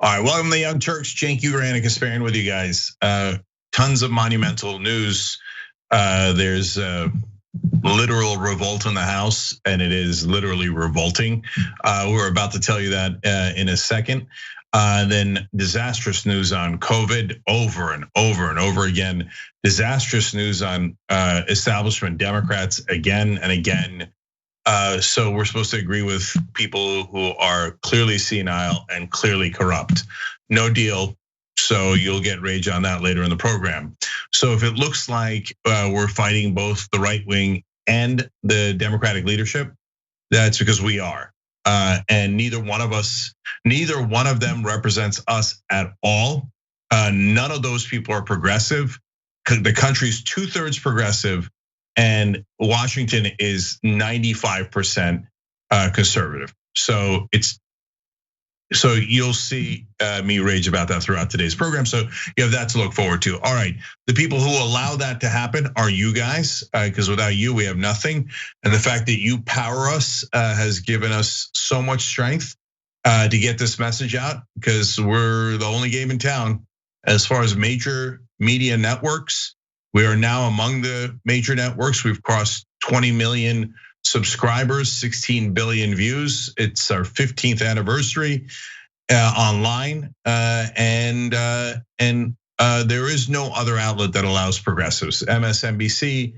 All right, welcome to the Young Turks. Cenk Uygur, Kasparian with you guys. Tons of monumental news. There's a literal revolt in the House, and it is literally revolting. We're about to tell you that in a second. Then disastrous news on COVID over and over and over again. Disastrous news on establishment Democrats again and again. So we're supposed to agree with people who are clearly senile and clearly corrupt. No deal. So you'll get rage on that later in the program. So if it looks like we're fighting both the right wing and the Democratic leadership, that's because we are. And neither one of them represents us at all. None of those people are progressive. The country's 2/3 progressive, and Washington is 95% conservative. So you'll see me rage about that throughout today's program. So you have that to look forward to. All right, the people who allow that to happen are you guys, because without you, we have nothing. And the fact that you power us has given us so much strength to get this message out, because we're the only game in town as far as major media networks. We are now among the major networks. We've crossed 20 million subscribers, 16 billion views. It's our 15th anniversary online, and there is no other outlet that allows progressives. MSNBC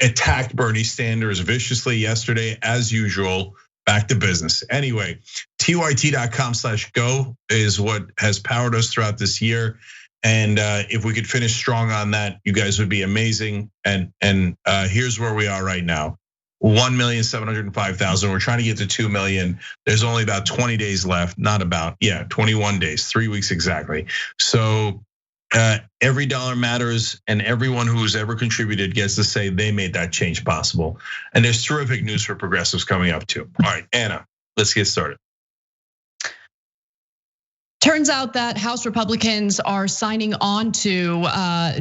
attacked Bernie Sanders viciously yesterday, as usual. Back to business. Anyway, tyt.com/go is what has powered us throughout this year. And if we could finish strong on that, you guys would be amazing. And here's where we are right now: 1,705,000. We're trying to get to 2 million. There's only about 20 days left. 21 days, 3 weeks exactly. So every dollar matters, and everyone who's ever contributed gets to say they made that change possible. And there's terrific news for progressives coming up too. All right, Anna, let's get started. Turns out that House Republicans are signing on to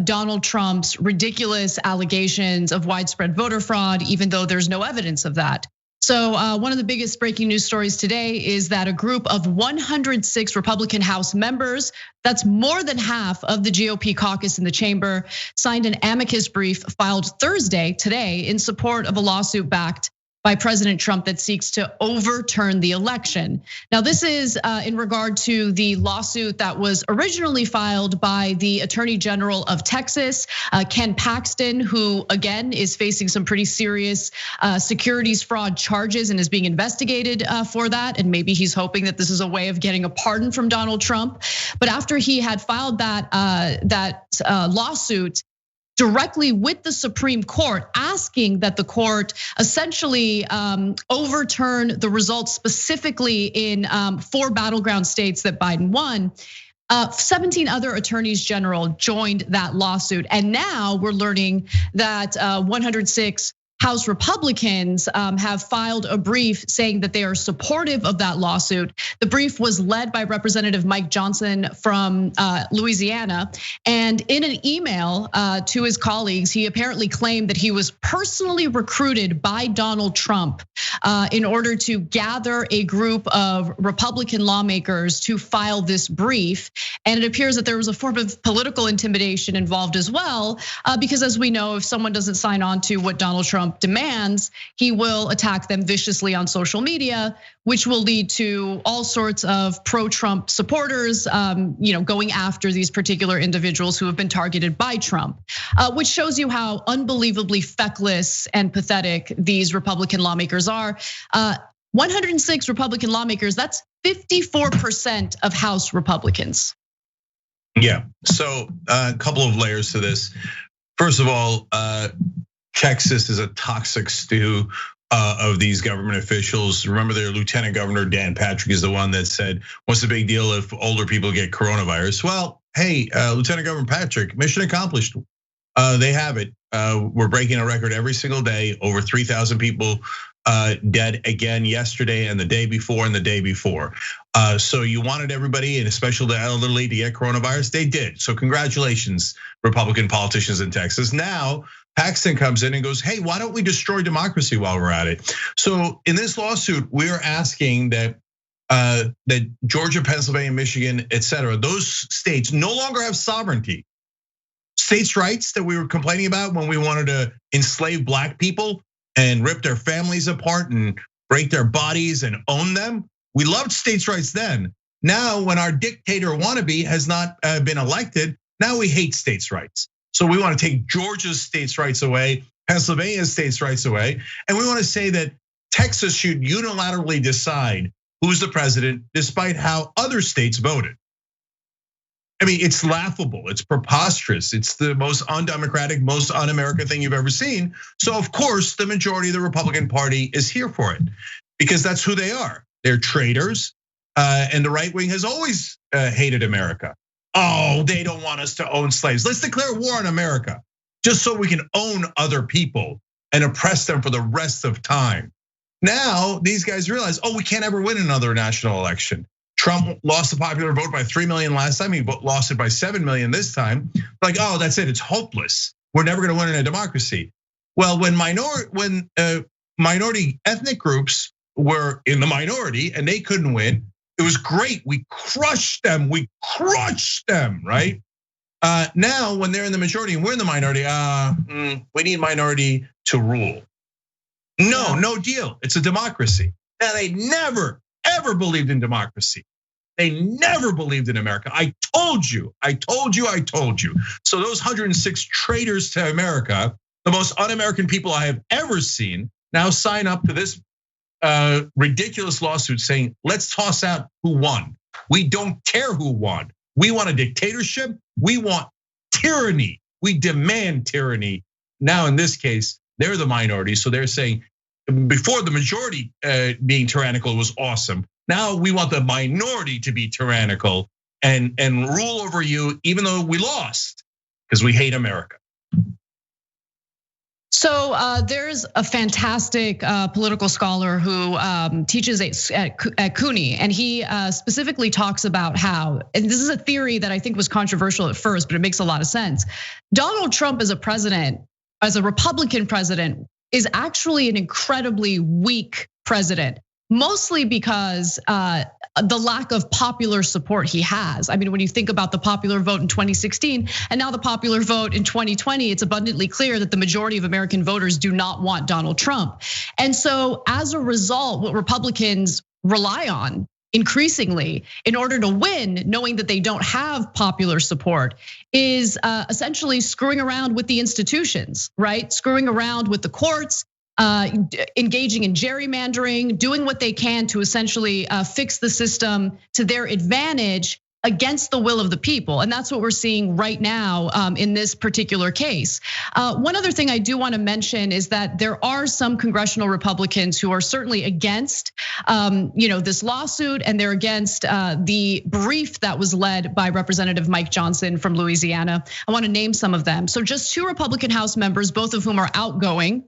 Donald Trump's ridiculous allegations of widespread voter fraud, even though there's no evidence of that. So one of the biggest breaking news stories today is that a group of 106 Republican House members, that's more than half of the GOP caucus in the chamber, signed an amicus brief filed Thursday, today, in support of a lawsuit backed by President Trump that seeks to overturn the election. Now, this is in regard to the lawsuit that was originally filed by the Attorney General of Texas, Ken Paxton, who again is facing some pretty serious securities fraud charges and is being investigated for that. And maybe he's hoping that this is a way of getting a pardon from Donald Trump. But after he had filed that lawsuit directly with the Supreme Court, asking that the court essentially overturn the results specifically in 4 battleground states that Biden won. 17 other attorneys general joined that lawsuit. And now we're learning that 106 House Republicans have filed a brief saying that they are supportive of that lawsuit. The brief was led by Representative Mike Johnson from Louisiana. And in an email to his colleagues, he apparently claimed that he was personally recruited by Donald Trump in order to gather a group of Republican lawmakers to file this brief. And it appears that there was a form of political intimidation involved as well, because as we know, if someone doesn't sign on to what Donald Trump demands, he will attack them viciously on social media, which will lead to all sorts of pro-Trump supporters, going after these particular individuals who have been targeted by Trump, which shows you how unbelievably feckless and pathetic these Republican lawmakers are. 106 Republican lawmakers, that's 54% of House Republicans. Yeah, so a couple of layers to this. First of all, Texas is a toxic stew of these government officials. Remember, their Lieutenant Governor Dan Patrick is the one that said, "What's the big deal if older people get coronavirus?" Well, hey, Lieutenant Governor Patrick, mission accomplished. They have it. We're breaking a record every single day. Over 3,000 people dead again yesterday and the day before and the day before. So you wanted everybody, and especially the elderly, to get coronavirus. They did. So congratulations, Republican politicians in Texas. Now Paxton comes in and goes, "Hey, why don't we destroy democracy while we're at it?" So in this lawsuit, we're asking that that Georgia, Pennsylvania, Michigan, et cetera, those states no longer have sovereignty. States' rights that we were complaining about when we wanted to enslave black people and rip their families apart and break their bodies and own them. We loved states' rights then. Now, when our dictator wannabe has not been elected, now we hate states' rights. So we want to take Georgia's states' rights away, Pennsylvania's states' rights away, and we want to say that Texas should unilaterally decide who's the president, despite how other states voted. I mean, it's laughable, it's preposterous, it's the most undemocratic, most un-American thing you've ever seen. So of course, the majority of the Republican Party is here for it, because that's who they are. They're traitors, and the right wing has always hated America. Oh, they don't want us to own slaves. Let's declare war on America, just so we can own other people and oppress them for the rest of time. Now, these guys realize, we can't ever win another national election. Trump lost the popular vote by 3 million last time. He lost it by 7 million this time. Like, that's it. It's hopeless. We're never going to win in a democracy. Well, when minority ethnic groups were in the minority and they couldn't win, it was great. We crushed them. Right? Now, when they're in the majority and we're in the minority, we need minority to rule. No deal. It's a democracy. Now, they never, ever believed in democracy. They never believed in America. I told you. So those 106 traitors to America, the most un-American people I have ever seen, now sign up to this ridiculous lawsuit saying, let's toss out who won. We don't care who won. We want a dictatorship. We want tyranny. We demand tyranny. Now, in this case, they're the minority. So they're saying, before the majority being tyrannical was awesome. Now we want the minority to be tyrannical and rule over you, even though we lost, because we hate America. So there's a fantastic political scholar who teaches at CUNY, and he specifically talks about how, and this is a theory that I think was controversial at first, but it makes a lot of sense. Donald Trump as a president, as a Republican president, is actually an incredibly weak president. Mostly because the lack of popular support he has. I mean, when you think about the popular vote in 2016 and now the popular vote in 2020, it's abundantly clear that the majority of American voters do not want Donald Trump. And so as a result, what Republicans rely on increasingly in order to win, knowing that they don't have popular support, is essentially screwing around with the institutions, right? Screwing around with the courts, engaging in gerrymandering, doing what they can to essentially fix the system to their advantage against the will of the people. And that's what we're seeing right now in this particular case. One other thing I do want to mention is that there are some congressional Republicans who are certainly against this lawsuit, and they're against the brief that was led by Representative Mike Johnson from Louisiana. I want to name some of them. So just 2 Republican House members, both of whom are outgoing,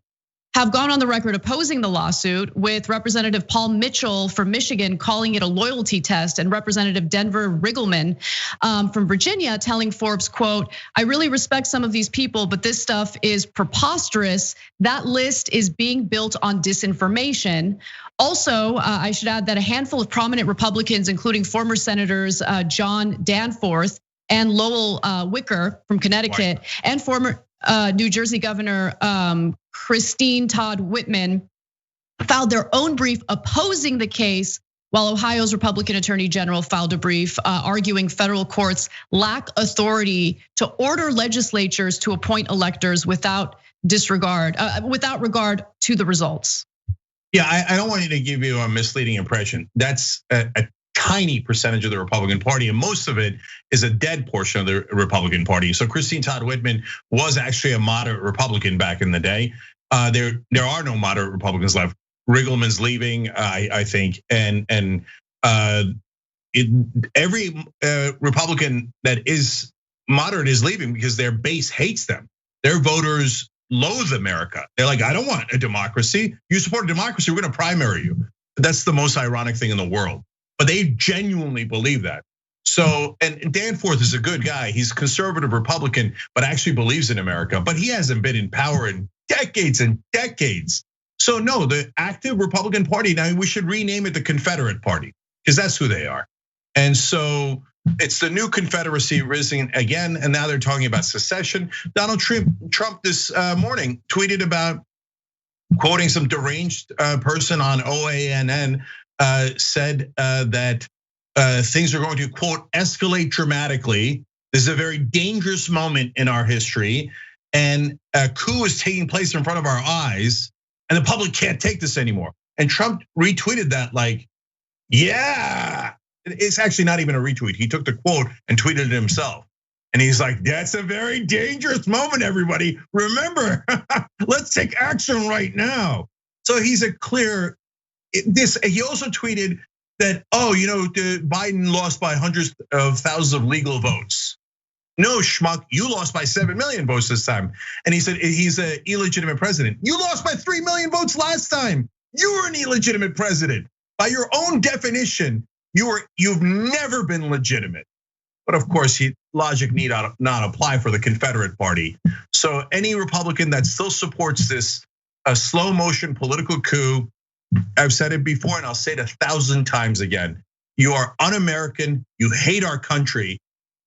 have gone on the record opposing the lawsuit, with Representative Paul Mitchell from Michigan calling it a loyalty test, and Representative Denver Riggleman from Virginia telling Forbes, quote, "I really respect some of these people, but this stuff is preposterous. That list is being built on disinformation." Also, I should add that a handful of prominent Republicans, including former Senators John Danforth and Lowell Wicker from Connecticut, and former New Jersey Governor Christine Todd Whitman, filed their own brief opposing the case, while Ohio's Republican Attorney General filed a brief arguing federal courts lack authority to order legislatures to appoint electors without regard to the results. Yeah, I don't want you to give you a misleading impression. That's a tiny percentage of the Republican Party, and most of it is a dead portion of the Republican Party. So Christine Todd Whitman was actually a moderate Republican back in the day. There are no moderate Republicans left. Riggleman's leaving, I think, and every Republican that is moderate is leaving because their base hates them. Their voters loathe America. They're like, I don't want a democracy. You support a democracy, we're gonna primary you. That's the most ironic thing in the world. But they genuinely believe that. So, and Danforth is a good guy. He's a conservative Republican, but actually believes in America. But he hasn't been in power in decades and decades. So no, the active Republican Party, now we should rename it the Confederate Party. because that's who they are. And so it's the new Confederacy rising again, and now they're talking about secession. Donald Trump this morning tweeted about, quoting some deranged person on OANN, said that things are going to, quote, escalate dramatically. This is a very dangerous moment in our history, and a coup is taking place in front of our eyes, and the public can't take this anymore. And Trump retweeted that like, yeah. It's actually not even a retweet. He took the quote and tweeted it himself. And he's like, that's a very dangerous moment, everybody. Remember, let's take action right now. So he's a clear, he also tweeted that, Biden lost by hundreds of thousands of legal votes. No, schmuck, you lost by 7 million votes this time. And he said he's an illegitimate president. You lost by 3 million votes last time. You were an illegitimate president. By your own definition, you've never been legitimate. But of course, logic need not apply for the Confederate Party. So any Republican that still supports this slow motion political coup, I've said it before and I'll say it 1,000 times again. You are un-American, you hate our country,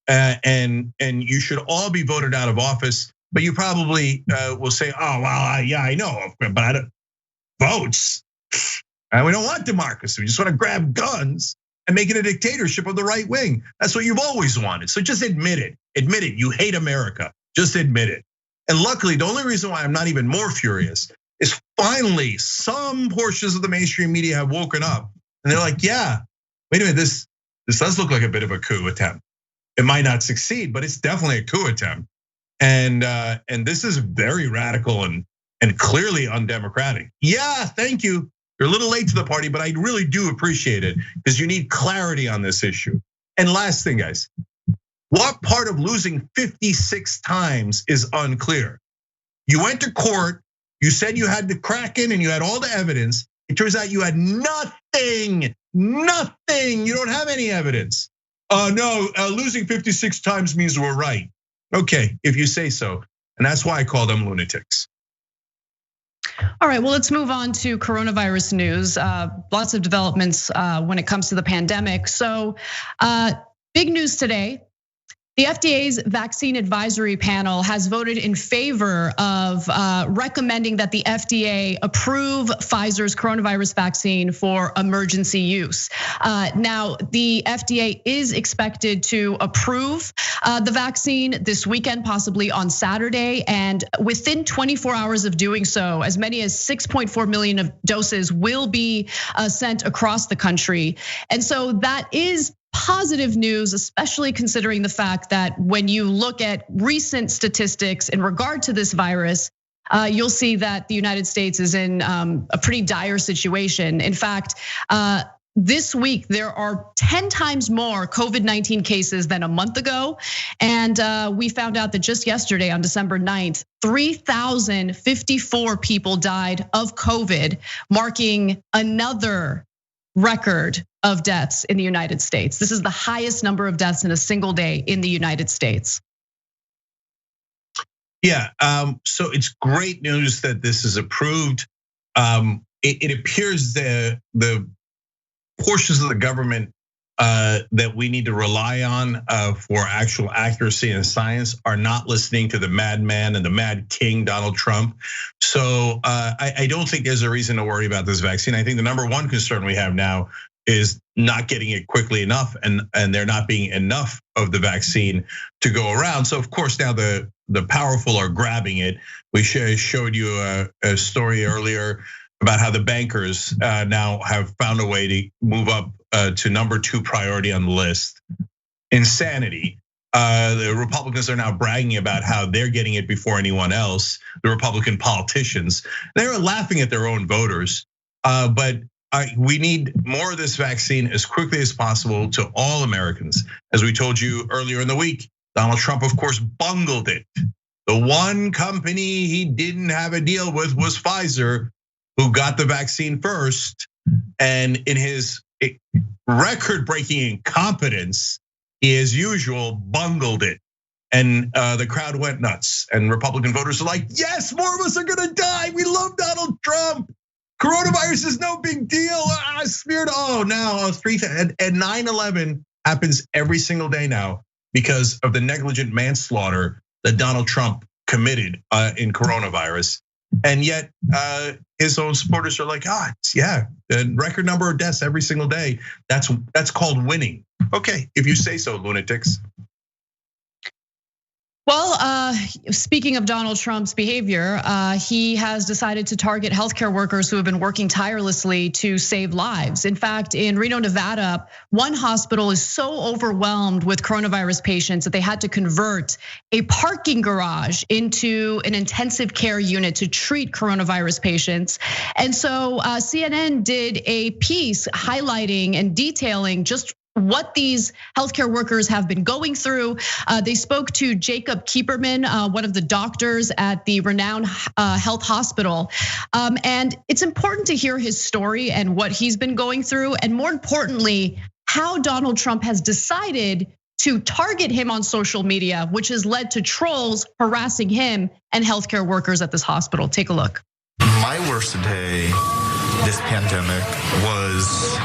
and you should all be voted out of office. But you probably will say, oh, well, yeah, I know, but I don't, votes. And we don't want democracy, we just want to grab guns and make it a dictatorship of the right wing. That's what you've always wanted. So just admit it. Admit it, you hate America. Just admit it. And luckily, the only reason why I'm not even more furious is finally some portions of the mainstream media have woken up. And they're like, yeah, wait a minute, this does look like a bit of a coup attempt. It might not succeed, but it's definitely a coup attempt. And this is very radical and clearly undemocratic. Yeah, thank you. You're a little late to the party, but I really do appreciate it because you need clarity on this issue. And last thing, guys, what part of losing 56 times is unclear? You went to court, you said you had the Kraken and you had all the evidence. It turns out you had nothing. You don't have any evidence. No, losing 56 times means we're right. Okay, if you say so. And that's why I call them lunatics. All right, well, let's move on to coronavirus news. Lots of developments when it comes to the pandemic. So big news today. The FDA's vaccine advisory panel has voted in favor of recommending that the FDA approve Pfizer's coronavirus vaccine for emergency use. Now, the FDA is expected to approve the vaccine this weekend, possibly on Saturday. And within 24 hours of doing so, as many as 6.4 million of doses will be sent across the country. And so that is positive news, especially considering the fact that when you look at recent statistics in regard to this virus, you'll see that the United States is in a pretty dire situation. In fact, this week there are 10 times more COVID-19 cases than a month ago. And we found out that just yesterday on December 9th, 3,054 people died of COVID, marking another record of deaths in the United States. This is the highest number of deaths in a single day in the United States. Yeah, so it's great news that this is approved. It appears the portions of the government that we need to rely on for actual accuracy and science are not listening to the madman and the mad king, Donald Trump. So I don't think there's a reason to worry about this vaccine. I think the number one concern we have now is not getting it quickly enough, and there not being enough of the vaccine to go around. So of course now the powerful are grabbing it. We showed you a story earlier about how the bankers now have found a way to move up to number 2 priority on the list. Insanity. The Republicans are now bragging about how they're getting it before anyone else. The Republican politicians, they're laughing at their own voters. But we need more of this vaccine as quickly as possible to all Americans. As we told you earlier in the week, Donald Trump, of course, bungled it. The one company he didn't have a deal with was Pfizer, who got the vaccine first. And in his record-breaking incompetence, he, as usual, bungled it. And the crowd went nuts. And Republican voters are like, yes, more of us are gonna die. We love Donald Trump. Coronavirus is no big deal. Smeared. Oh, now 9/11 happens every single day now because of the negligent manslaughter that Donald Trump committed in coronavirus. And yet his own supporters are like, yeah, the record number of deaths every single day. That's called winning. Okay, if you say so, lunatics. Well, speaking of Donald Trump's behavior, he has decided to target healthcare workers who have been working tirelessly to save lives. In fact, in Reno, Nevada, one hospital is so overwhelmed with coronavirus patients that they had to convert a parking garage into an intensive care unit to treat coronavirus patients. And so CNN did a piece highlighting and detailing just what these healthcare workers have been going through. They spoke to Jacob Keeperman, one of the doctors at the renowned health hospital. And it's important to hear his story and what he's been going through. And more importantly, how Donald Trump has decided to target him on social media, which has led to trolls harassing him and healthcare workers at this hospital. Take a look. My worst day this pandemic was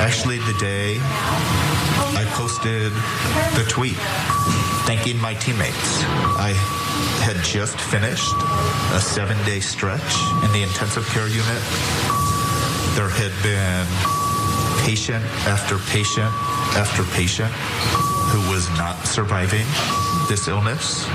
actually the day I posted the tweet thanking my teammates. I had just finished a 7-day stretch in the intensive care unit. There had been patient after patient after patient who was not surviving this illness.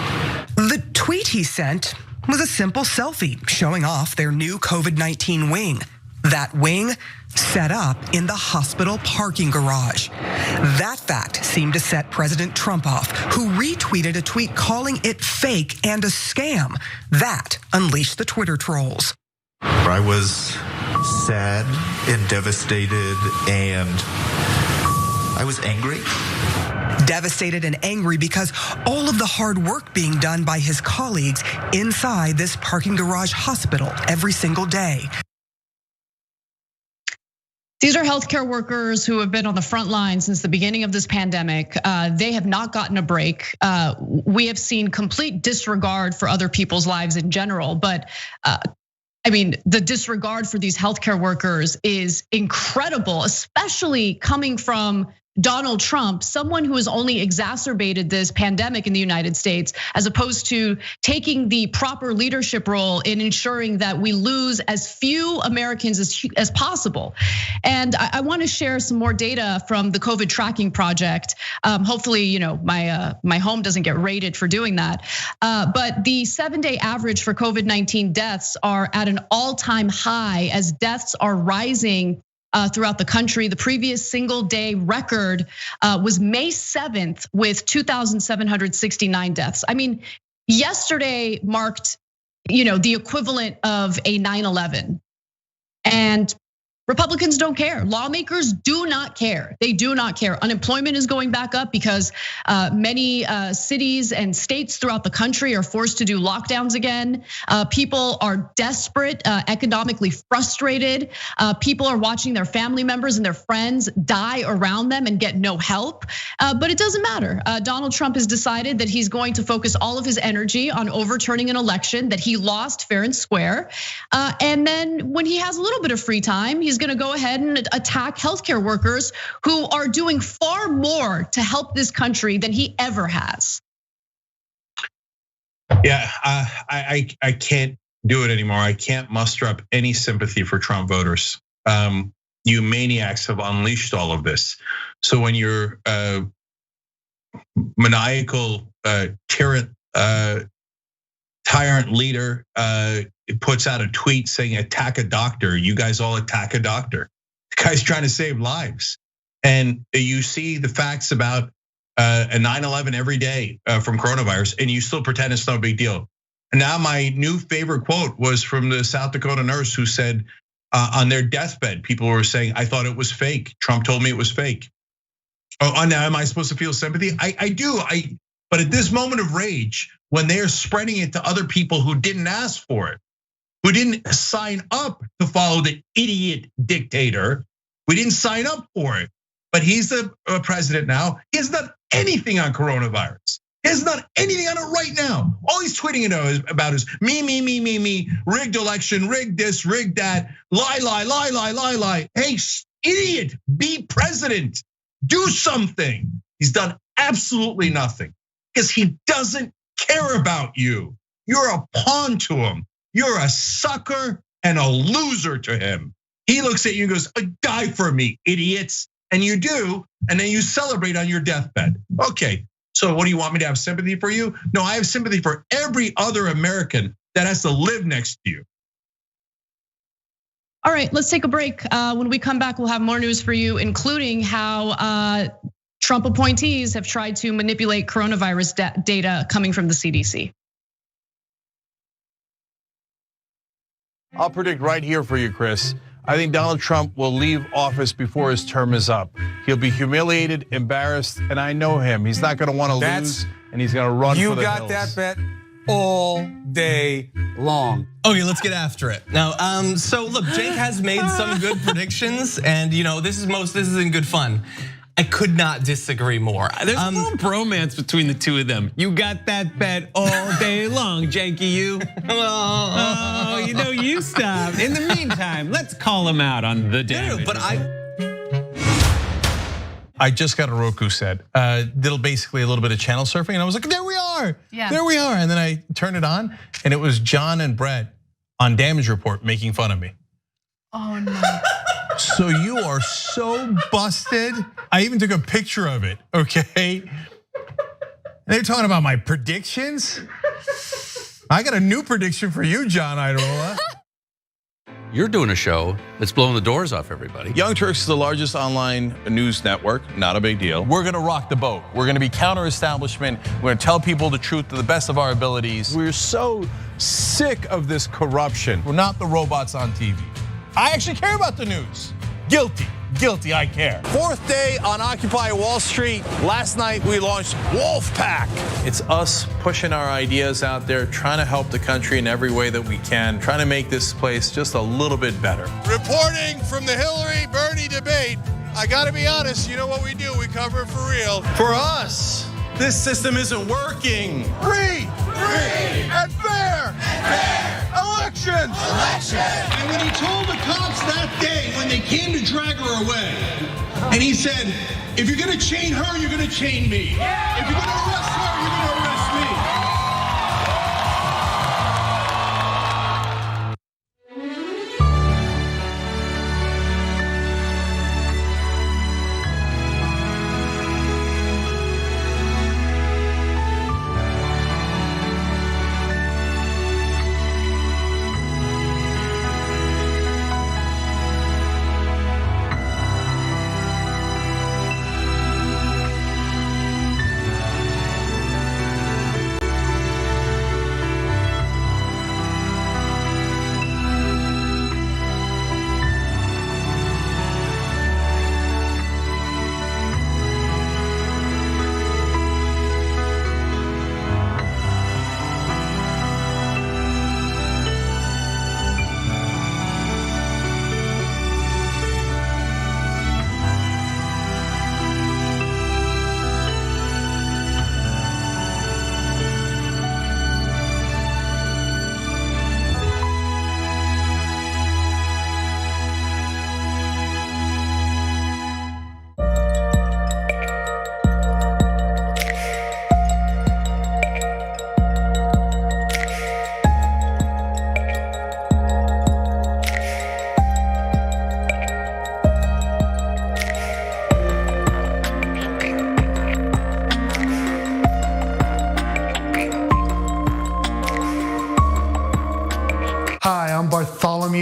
The tweet he sent was a simple selfie showing off their new COVID-19 wing. That wing set up in the hospital parking garage. That fact seemed to set President Trump off, who retweeted a tweet calling it fake and a scam. That unleashed the Twitter trolls. I was sad and devastated, and I was angry. Devastated and angry because all of the hard work being done by his colleagues inside this parking garage hospital every single day. These are healthcare workers who have been on the front line since the beginning of this pandemic. They have not gotten a break. We have seen complete disregard for other people's lives in general, but I mean, the disregard for these healthcare workers is incredible, especially coming from Donald Trump, someone who has only exacerbated this pandemic in the United States, as opposed to taking the proper leadership role in ensuring that we lose as few Americans as possible. And I want to share some more data from the COVID tracking project. Hopefully, my home doesn't get raided for doing that. But the 7-day average for COVID-19 deaths are at an all-time high as deaths are rising throughout the country. The previous single day record was May 7th with 2,769 deaths. I mean, yesterday marked, the equivalent of a 9/11. And Republicans don't care. Lawmakers do not care. They do not care. Unemployment is going back up because many cities and states throughout the country are forced to do lockdowns again. People are desperate, economically frustrated. People are watching their family members and their friends die around them and get no help. But it doesn't matter. Donald Trump has decided that he's going to focus all of his energy on overturning an election that he lost fair and square. And then when he has a little bit of free time, he's going to go ahead and attack healthcare workers who are doing far more to help this country than he ever has. Yeah, I can't do it anymore. I can't muster up any sympathy for Trump voters. You maniacs have unleashed all of this. So when your maniacal tyrant leader puts out a tweet saying attack a doctor, you guys all attack a doctor. The guy's trying to save lives. And you see the facts about a 9/11 every day from coronavirus, and you still pretend it's no big deal. And now my new favorite quote was from the South Dakota nurse who said on their deathbed, people were saying, I thought it was fake. Trump told me it was fake. Oh, now am I supposed to feel sympathy? I do, but at this moment of rage, when they're spreading it to other people who didn't ask for it, who didn't sign up to follow the idiot dictator, we didn't sign up for it. But he's the president now. He hasn't done anything on coronavirus. He hasn't done anything on it right now. All he's tweeting about is me, rigged election, rigged this, rigged that, lie. Hey, idiot, be president, do something. He's done absolutely nothing because he doesn't care about you. You're a pawn to him. You're a sucker and a loser to him. He looks at you and goes, die for me, idiots. And you do, and then you celebrate on your deathbed. Okay, so what do you want me to have sympathy for you? No, I have sympathy for every other American that has to live next to you. All right, let's take a break. When we come back, we'll have more news for you, including how Trump appointees have tried to manipulate coronavirus data coming from the CDC. I'll predict right here for you, Chris. I think Donald Trump will leave office before his term is up. He'll be humiliated, embarrassed, and I know him. He's not gonna wanna lose, and he's gonna run for the hills. You got that bet all day long. Okay, let's get after it. Now, so look, Jake has made some good predictions, and this is in good fun. I could not disagree more. There's a little bromance between the two of them. You got that bet all day long, Janky, you. Oh, you stop. In the meantime, let's call him out on the damage. But I just got a Roku set. Did basically a little bit of channel surfing, and I was like, there we are. Yeah. There we are. And then I turned it on, and it was John and Brett on Damage Report making fun of me. Oh no. So you are so busted. I even took a picture of it, okay? They're talking about my predictions. I got a new prediction for you, John Idarola. You're doing a show that's blowing the doors off everybody. Young Turks is the largest online news network, not a big deal. We're gonna rock the boat. We're gonna be counter-establishment. We're gonna tell people the truth to the best of our abilities. We're so sick of this corruption. We're not the robots on TV. I actually care about the news. Guilty, I care. Fourth day on Occupy Wall Street. Last night we launched Wolfpack. It's us pushing our ideas out there, trying to help the country in every way that we can, trying to make this place just a little bit better. Reporting from the Hillary-Bernie debate, I gotta be honest, you know what we do, we cover it for real. For us, this system isn't working. Free and fair elections. And when he told the cops that day, when they came to drag her away, and he said, if you're gonna chain her, you're gonna chain me. If you're gonna arrest her, you're gonna arrest me.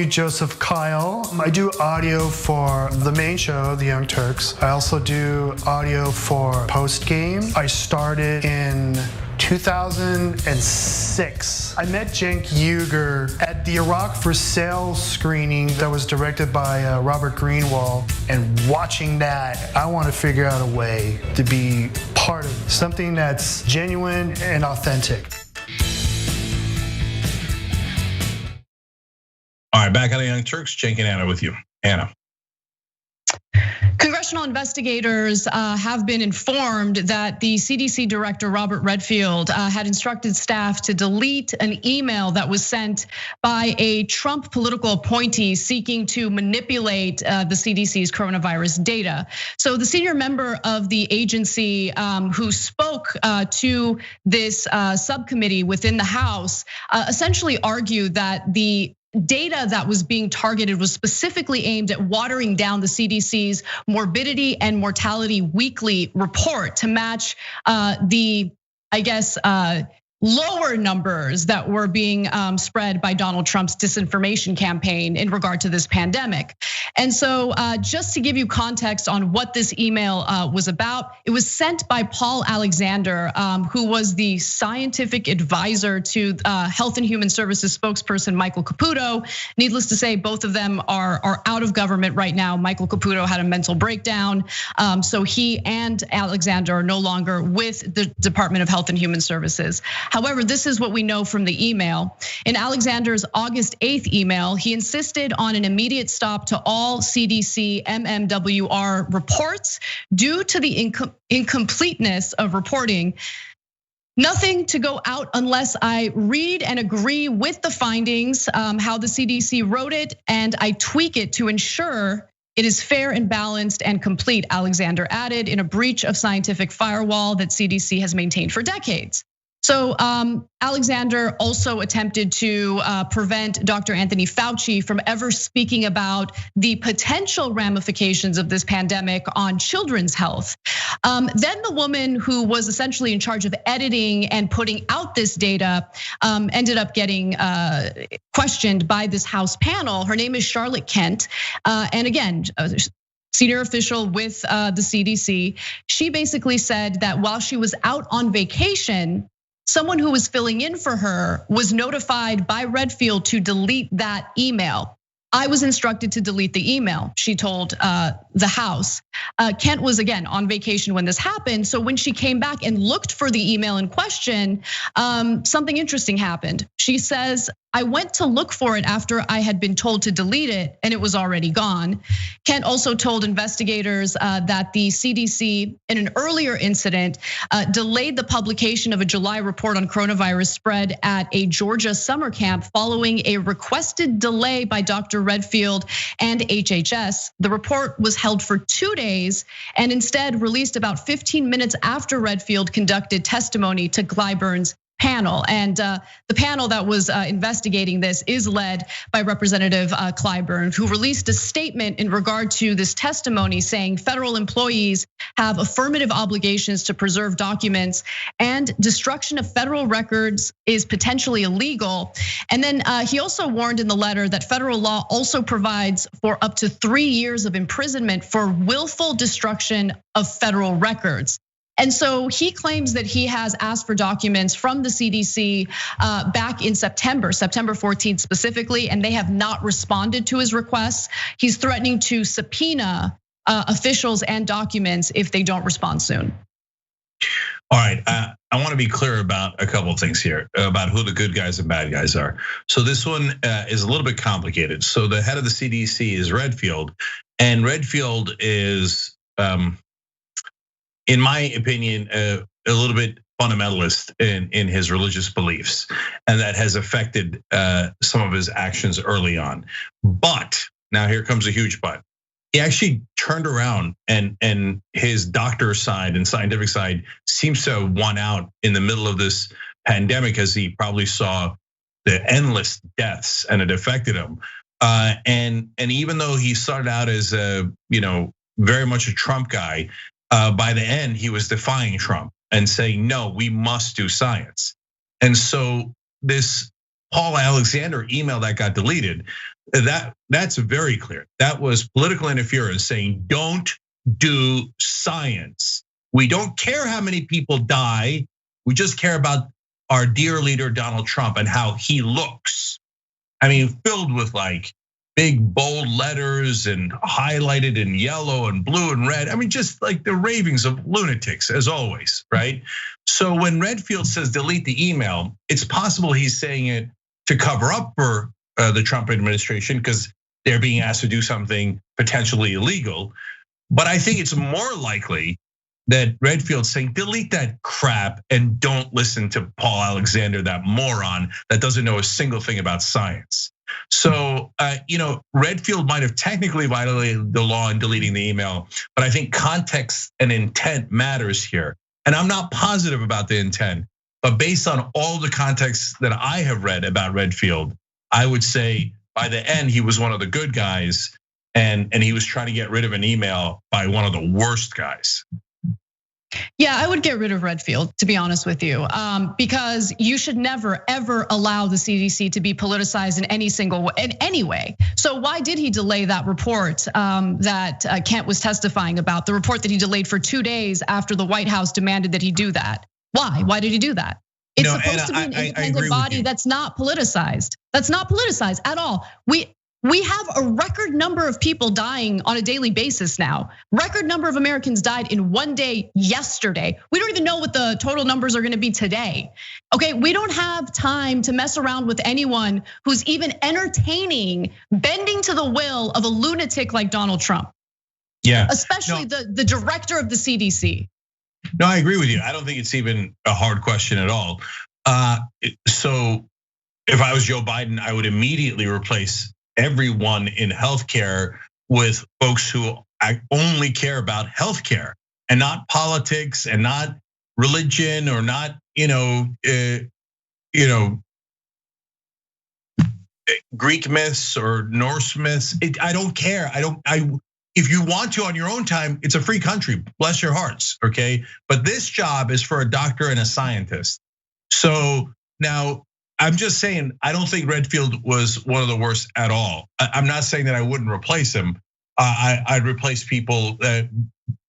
Joseph Kyle. I do audio for the main show, The Young Turks. I also do audio for Post Game. I started in 2006. I met Cenk Uygur at the Iraq for Sale screening that was directed by Robert Greenwald. And watching that, I want to figure out a way to be part of something that's genuine and authentic. All right, back on the Young Turks, Cenk and Anna with you. Anna. Congratulations. Congressional investigators have been informed that the CDC director, Robert Redfield, had instructed staff to delete an email that was sent by a Trump political appointee seeking to manipulate the CDC's coronavirus data. So the senior member of the agency who spoke to this subcommittee within the House essentially argued that the data that was being targeted was specifically aimed at watering down the CDC's morbidity and mortality weekly report to match the, I guess, lower numbers that were being spread by Donald Trump's disinformation campaign in regard to this pandemic. And so just to give you context on what this email was about, it was sent by Paul Alexander, who was the scientific advisor to Health and Human Services spokesperson Michael Caputo. Needless to say, both of them are out of government right now. Michael Caputo had a mental breakdown, so he and Alexander are no longer with the Department of Health and Human Services. However, this is what we know from the email. In Alexander's August 8th email, he insisted on an immediate stop to all CDC MMWR reports due to the incompleteness of reporting. Nothing to go out unless I read and agree with the findings, how the CDC wrote it, and I tweak it to ensure it is fair and balanced and complete, Alexander added, in a breach of scientific firewall that CDC has maintained for decades. So Alexander also attempted to prevent Dr. Anthony Fauci from ever speaking about the potential ramifications of this pandemic on children's health. Then the woman who was essentially in charge of editing and putting out this data ended up getting questioned by this House panel. Her name is Charlotte Kent, and again, senior official with the CDC. She basically said that while she was out on vacation, someone who was filling in for her was notified by Redfield to delete that email. I was instructed to delete the email, she told the House. Kent was again on vacation when this happened. So when she came back and looked for the email in question, something interesting happened. She says, I went to look for it after I had been told to delete it and it was already gone. Kent also told investigators that the CDC in an earlier incident delayed the publication of a July report on coronavirus spread at a Georgia summer camp following a requested delay by Dr. Redfield and HHS. The report was held for 2 days and instead released about 15 minutes after Redfield conducted testimony to Clyburn's panel. And the panel that was investigating this is led by Representative Clyburn, who released a statement in regard to this testimony saying federal employees have affirmative obligations to preserve documents and destruction of federal records is potentially illegal. And then he also warned in the letter that federal law also provides for up to 3 years of imprisonment for willful destruction of federal records. And so he claims that he has asked for documents from the CDC back in September 14th specifically, and they have not responded to his requests. He's threatening to subpoena officials and documents if they don't respond soon. All right, I want to be clear about a couple of things here about who the good guys and bad guys are. So this one is a little bit complicated. So the head of the CDC is Redfield, and Redfield is, in my opinion, a little bit fundamentalist in his religious beliefs, and that has affected some of his actions early on. But now here comes a huge but. He actually turned around and his doctor side and scientific side seems to have won out in the middle of this pandemic, as he probably saw the endless deaths and it affected him. And even though he started out as very much a Trump guy, by the end he was defying Trump and saying, no, we must do science. And so this Paul Alexander email that got deleted, that's very clear. That was political interference saying, don't do science. We don't care how many people die. We just care about our dear leader, Donald Trump, and how he looks. I mean, filled with like big bold letters and highlighted in yellow and blue and red. I mean, just like the ravings of lunatics as always, right? So when Redfield says delete the email, it's possible he's saying it to cover up for the Trump administration because they're being asked to do something potentially illegal. But I think it's more likely that Redfield's saying, delete that crap and don't listen to Paul Alexander, that moron that doesn't know a single thing about science. So, Redfield might have technically violated the law in deleting the email, but I think context and intent matters here. And I'm not positive about the intent, but based on all the context that I have read about Redfield, I would say by the end, he was one of the good guys and he was trying to get rid of an email by one of the worst guys. Yeah, I would get rid of Redfield, to be honest with you, because you should never, ever allow the CDC to be politicized in any way. So why did he delay that report that Kent was testifying about, the report that he delayed for 2 days after the White House demanded that he do that? Why? Why did he do that? It's supposed to be an independent body that's not politicized. That's not politicized at all. We have a record number of people dying on a daily basis now. Record number of Americans died in one day yesterday. We don't even know what the total numbers are gonna be today. Okay, we don't have time to mess around with anyone who's even entertaining bending to the will of a lunatic like Donald Trump. Yeah. Especially the director of the CDC. No, I agree with you. I don't think it's even a hard question at all. So if I was Joe Biden, I would immediately replace everyone in healthcare with folks who only care about healthcare and not politics and not religion or not, Greek myths or Norse myths. I don't care. If you want to on your own time, it's a free country. Bless your hearts, okay? But this job is for a doctor and a scientist. So now, I'm just saying, I don't think Redfield was one of the worst at all. I'm not saying that I wouldn't replace him. I'd replace people that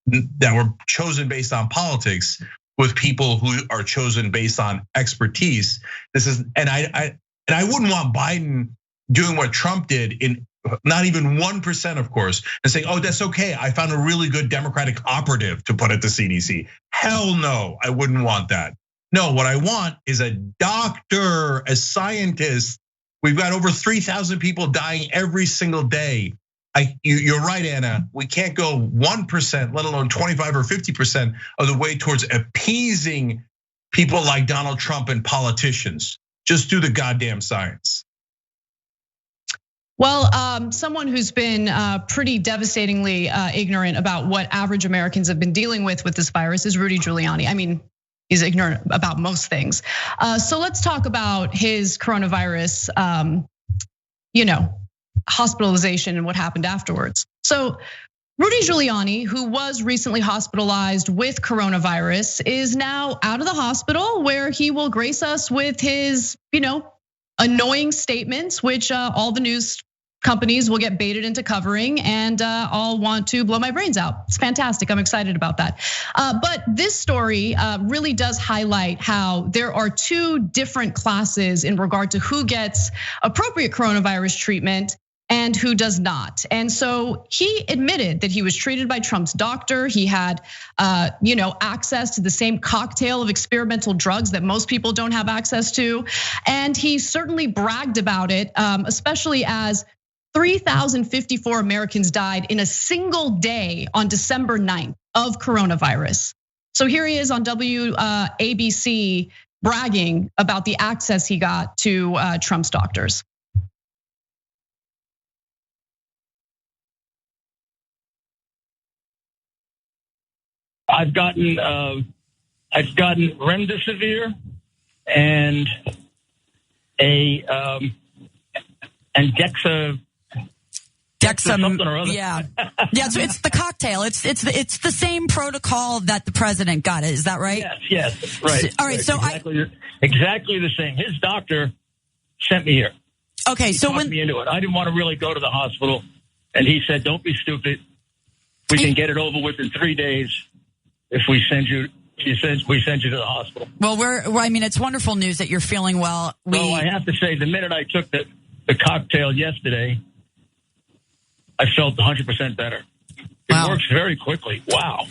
were chosen based on politics with people who are chosen based on expertise. And I wouldn't want Biden doing what Trump did in not even 1%, of course, and saying, oh, that's okay. I found a really good Democratic operative to put at the CDC. Hell no, I wouldn't want that. No, what I want is a doctor, a scientist. We've got over 3,000 people dying every single day. You're right, Anna. We can't go 1%, let alone 25 or 50% of the way towards appeasing people like Donald Trump and politicians. Just do the goddamn science. Well, someone who's been pretty devastatingly ignorant about what average Americans have been dealing with this virus is Rudy Giuliani. I mean, he's ignorant about most things. So let's talk about his coronavirus, hospitalization and what happened afterwards. So Rudy Giuliani, who was recently hospitalized with coronavirus, is now out of the hospital where he will grace us with his, annoying statements, which all the news companies will get baited into covering and all want to blow my brains out. It's fantastic, I'm excited about that. But this story really does highlight how there are two different classes in regard to who gets appropriate coronavirus treatment and who does not. And so he admitted that he was treated by Trump's doctor. He had, access to the same cocktail of experimental drugs that most people don't have access to. And he certainly bragged about it, especially as 3,054 Americans died in a single day on December 9th of coronavirus. So here he is on WABC bragging about the access he got to Trump's doctors. I've gotten remdesivir and something or other. Yeah. So it's the cocktail. It's the same protocol that the president got. Is that right? Yes, right. All right. So exactly the same. His doctor sent me here. Okay. He talked me into it. I didn't want to really go to the hospital, and he said, "Don't be stupid. We can get it over with in 3 days if we send you." He says we send you to the hospital. Well, it's wonderful news that you're feeling well. Well, I have to say, the minute I took the cocktail yesterday, I felt 100% better. It works very quickly. Wow.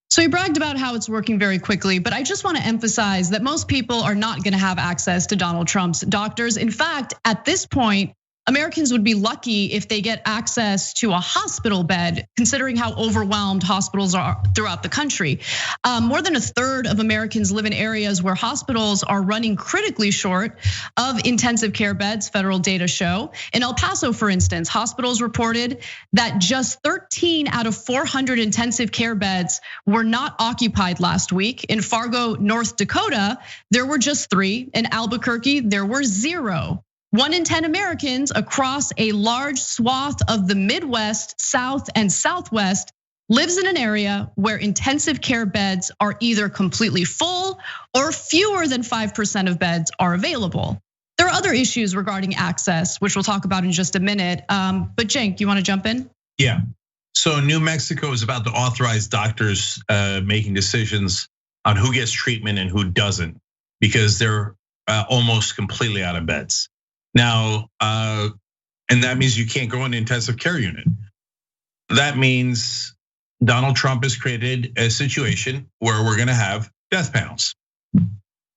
So he bragged about how it's working very quickly, but I just want to emphasize that most people are not going to have access to Donald Trump's doctors. In fact, at this point, Americans would be lucky if they get access to a hospital bed, considering how overwhelmed hospitals are throughout the country. More than a third of Americans live in areas where hospitals are running critically short of intensive care beds, federal data show. In El Paso, for instance, hospitals reported that just 13 out of 400 intensive care beds were not occupied last week. In Fargo, North Dakota, there were just 3. In Albuquerque, there were 0. 1 in 10 Americans across a large swath of the Midwest, South, and Southwest lives in an area where intensive care beds are either completely full or fewer than 5% of beds are available. There are other issues regarding access, which we'll talk about in just a minute. But Cenk, you want to jump in? Yeah. So New Mexico is about to authorize doctors making decisions on who gets treatment and who doesn't, because they're almost completely out of beds. Now, and that means you can't go in the intensive care unit. That means Donald Trump has created a situation where we're gonna have death panels.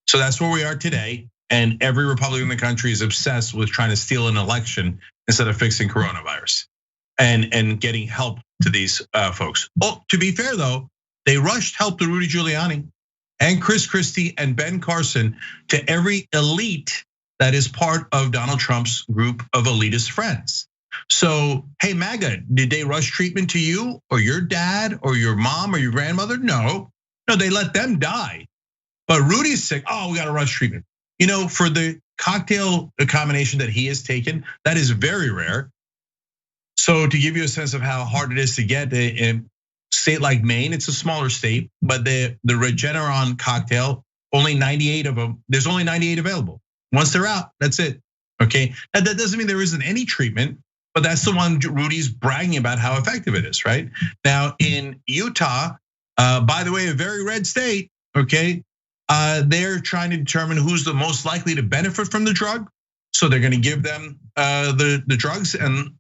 So that's where we are today. And every Republican in the country is obsessed with trying to steal an election instead of fixing coronavirus and getting help to these folks. Oh, to be fair though, they rushed help to Rudy Giuliani and Chris Christie and Ben Carson, to every elite that is part of Donald Trump's group of elitist friends. So, hey, MAGA, did they rush treatment to you or your dad or your mom or your grandmother? No, they let them die. But Rudy's sick, oh, we gotta rush treatment. For the cocktail combination that he has taken, that is very rare. So to give you a sense of how hard it is to get, in a state like Maine, it's a smaller state, but the Regeneron cocktail, only 98 of them, there's only 98 available. Once they're out, that's it, okay? And that doesn't mean there isn't any treatment, but that's the one Rudy's bragging about how effective it is, right? Now in Utah, by the way, a very red state, okay? They're trying to determine who's the most likely to benefit from the drug. So they're gonna give them the drugs, and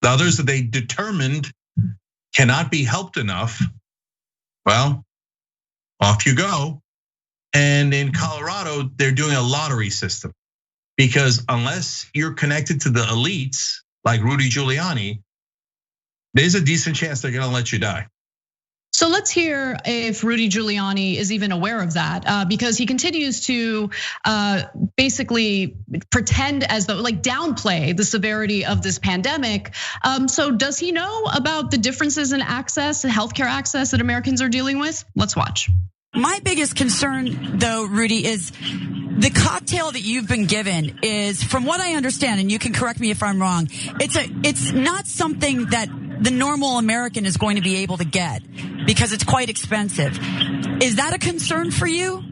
the others that they determined cannot be helped enough, well, off you go. And in Colorado, they're doing a lottery system, because unless you're connected to the elites like Rudy Giuliani, there's a decent chance they're gonna let you die. So let's hear if Rudy Giuliani is even aware of that, because he continues to basically pretend as though, like, downplay the severity of this pandemic. So does he know about the differences in access, healthcare access that Americans are dealing with? Let's watch. My biggest concern, though, Rudy, is the cocktail that you've been given is, from what I understand, and you can correct me if I'm wrong, it's not something that the normal American is going to be able to get because it's quite expensive. Is that a concern for you?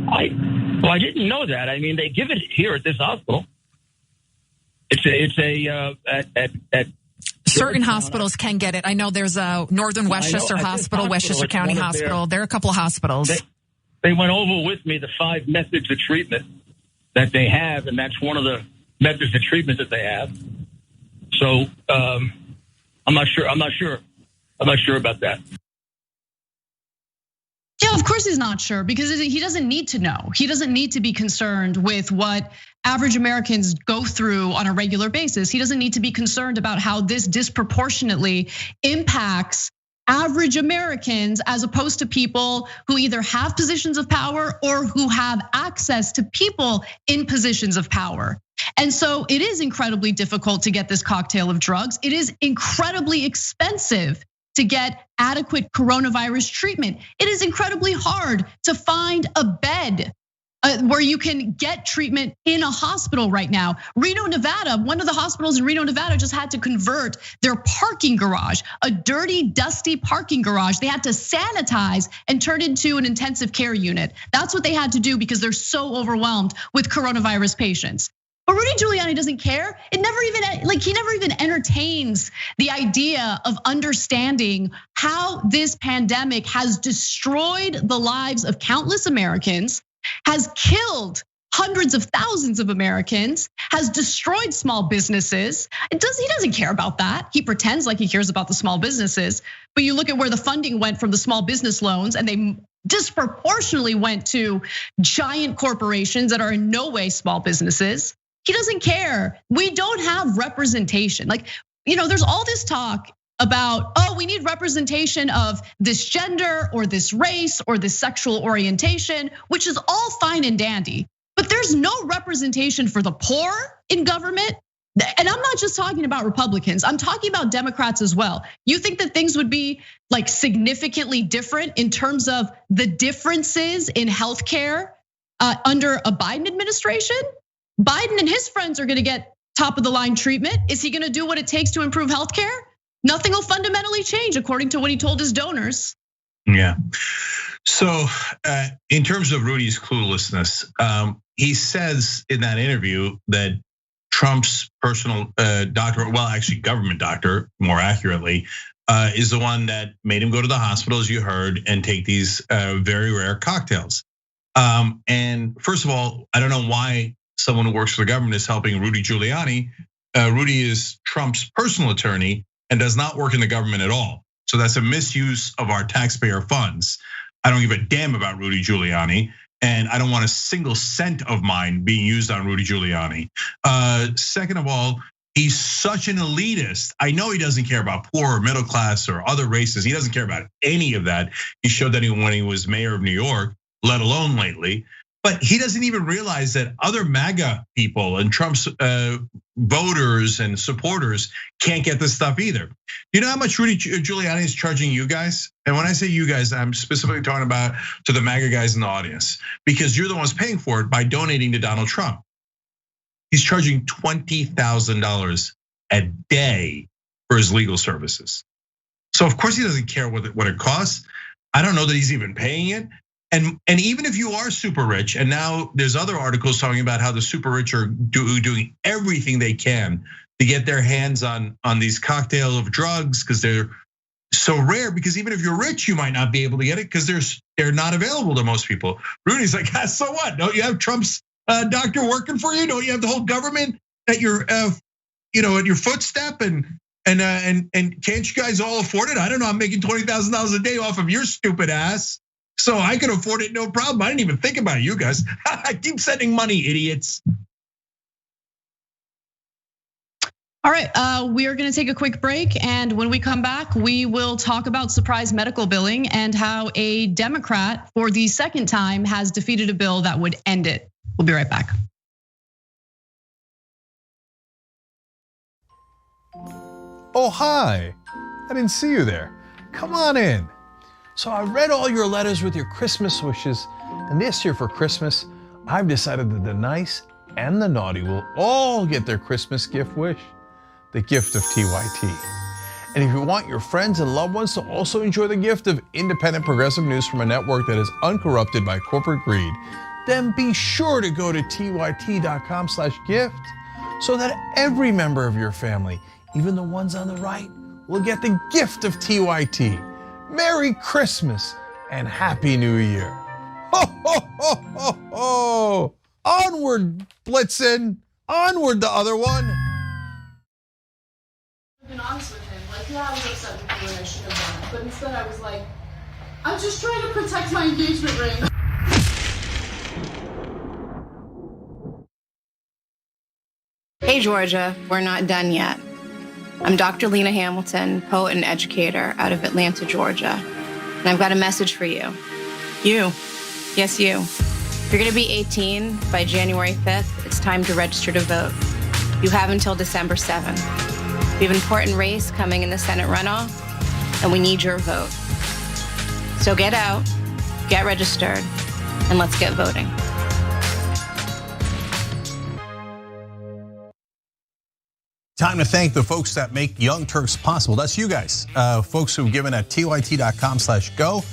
I didn't know that. I mean, they give it here at this hospital. At certain hospitals can get it. I know there's a Northern Westchester Hospital, Westchester County Hospital. There are a couple of hospitals. They went over with me the 5 methods of treatment that they have, and that's one of the methods of treatment that they have. So I'm not sure about that. Yeah, of course he's not sure, because he doesn't need to know. He doesn't need to be concerned with what average Americans go through on a regular basis. He doesn't need to be concerned about how this disproportionately impacts average Americans, as opposed to people who either have positions of power or who have access to people in positions of power. And so it is incredibly difficult to get this cocktail of drugs. It is incredibly expensive to get adequate coronavirus treatment. It is incredibly hard to find a bed where you can get treatment in a hospital right now. Reno, Nevada, one of the hospitals in Reno, Nevada just had to convert their parking garage, a dirty, dusty parking garage. They had to sanitize and turn into an intensive care unit. That's what they had to do because they're so overwhelmed with coronavirus patients. But Rudy Giuliani doesn't care. He never even entertains the idea of understanding how this pandemic has destroyed the lives of countless Americans, has killed hundreds of thousands of Americans, has destroyed small businesses. He doesn't care about that. He pretends like he cares about the small businesses, but you look at where the funding went from the small business loans, and they disproportionately went to giant corporations that are in no way small businesses. He doesn't care. We don't have representation. Like, there's all this talk about, we need representation of this gender or this race or this sexual orientation, which is all fine and dandy. But there's no representation for the poor in government. And I'm not just talking about Republicans, I'm talking about Democrats as well. You think that things would be like significantly different in terms of the differences in healthcare under a Biden administration? Biden and his friends are gonna get top of the line treatment. Is he gonna do what it takes to improve healthcare? Nothing will fundamentally change according to what he told his donors. Yeah. So in terms of Rudy's cluelessness, he says in that interview that Trump's personal doctor, well, actually government doctor, more accurately, is the one that made him go to the hospital, as you heard, and take these very rare cocktails. And first of all, I don't know why someone who works for the government is helping Rudy Giuliani. Rudy is Trump's personal attorney and does not work in the government at all. So that's a misuse of our taxpayer funds. I don't give a damn about Rudy Giuliani, and I don't want a single cent of mine being used on Rudy Giuliani. Second of all, he's such an elitist. I know he doesn't care about poor or middle class or other races. He doesn't care about any of that. He showed that when he was mayor of New York, let alone lately. But he doesn't even realize that other MAGA people and Trump's voters and supporters can't get this stuff either. You know how much Rudy Giuliani is charging you guys? And when I say you guys, I'm specifically talking about to the MAGA guys in the audience, because you're the ones paying for it by donating to Donald Trump. He's charging $20,000 a day for his legal services. So of course he doesn't care what it costs. I don't know that he's even paying it. And even if you are super rich, and now there's other articles talking about how the super rich are doing everything they can to get their hands on these cocktail of drugs because they're so rare. Because even if you're rich, you might not be able to get it because they're not available to most people. Rudy's like, so what? Don't you have Trump's doctor working for you? Don't you have the whole government at your at your footstep? And can't you guys all afford it? I don't know. I'm making $20,000 a day off of your stupid ass. So I can afford it, no problem. I didn't even think about you guys. I keep sending money, idiots. All right, we are gonna take a quick break. And when we come back, we will talk about surprise medical billing and how a Democrat for the second time has defeated a bill that would end it. We'll be right back. Oh, hi, I didn't see you there. Come on in. So I read all your letters with your Christmas wishes, and this year for Christmas, I've decided that the nice and the naughty will all get their Christmas gift wish, the gift of TYT. And if you want your friends and loved ones to also enjoy the gift of independent progressive news from a network that is uncorrupted by corporate greed, then be sure to go to tyt.com/gift so that every member of your family, even the ones on the right, will get the gift of TYT. Merry Christmas and Happy New Year. Ho, ho, ho, ho, ho. Onward, Blitzen. Onward, the other one. I've been honest with him. Like, yeah, I was upset with you and I should have done it. But instead I was like, I'm just trying to protect my engagement ring. Hey, Georgia, we're not done yet. I'm Dr. Lena Hamilton, poet and educator out of Atlanta, Georgia. And I've got a message for you. You, yes, you. If you're gonna be 18 by January 5th, it's time to register to vote. You have until December 7th. We have an important race coming in the Senate runoff, and we need your vote. So get out, get registered, and let's get voting. Time to thank the folks that make Young Turks possible. That's you guys, folks who've given at tyt.com/go.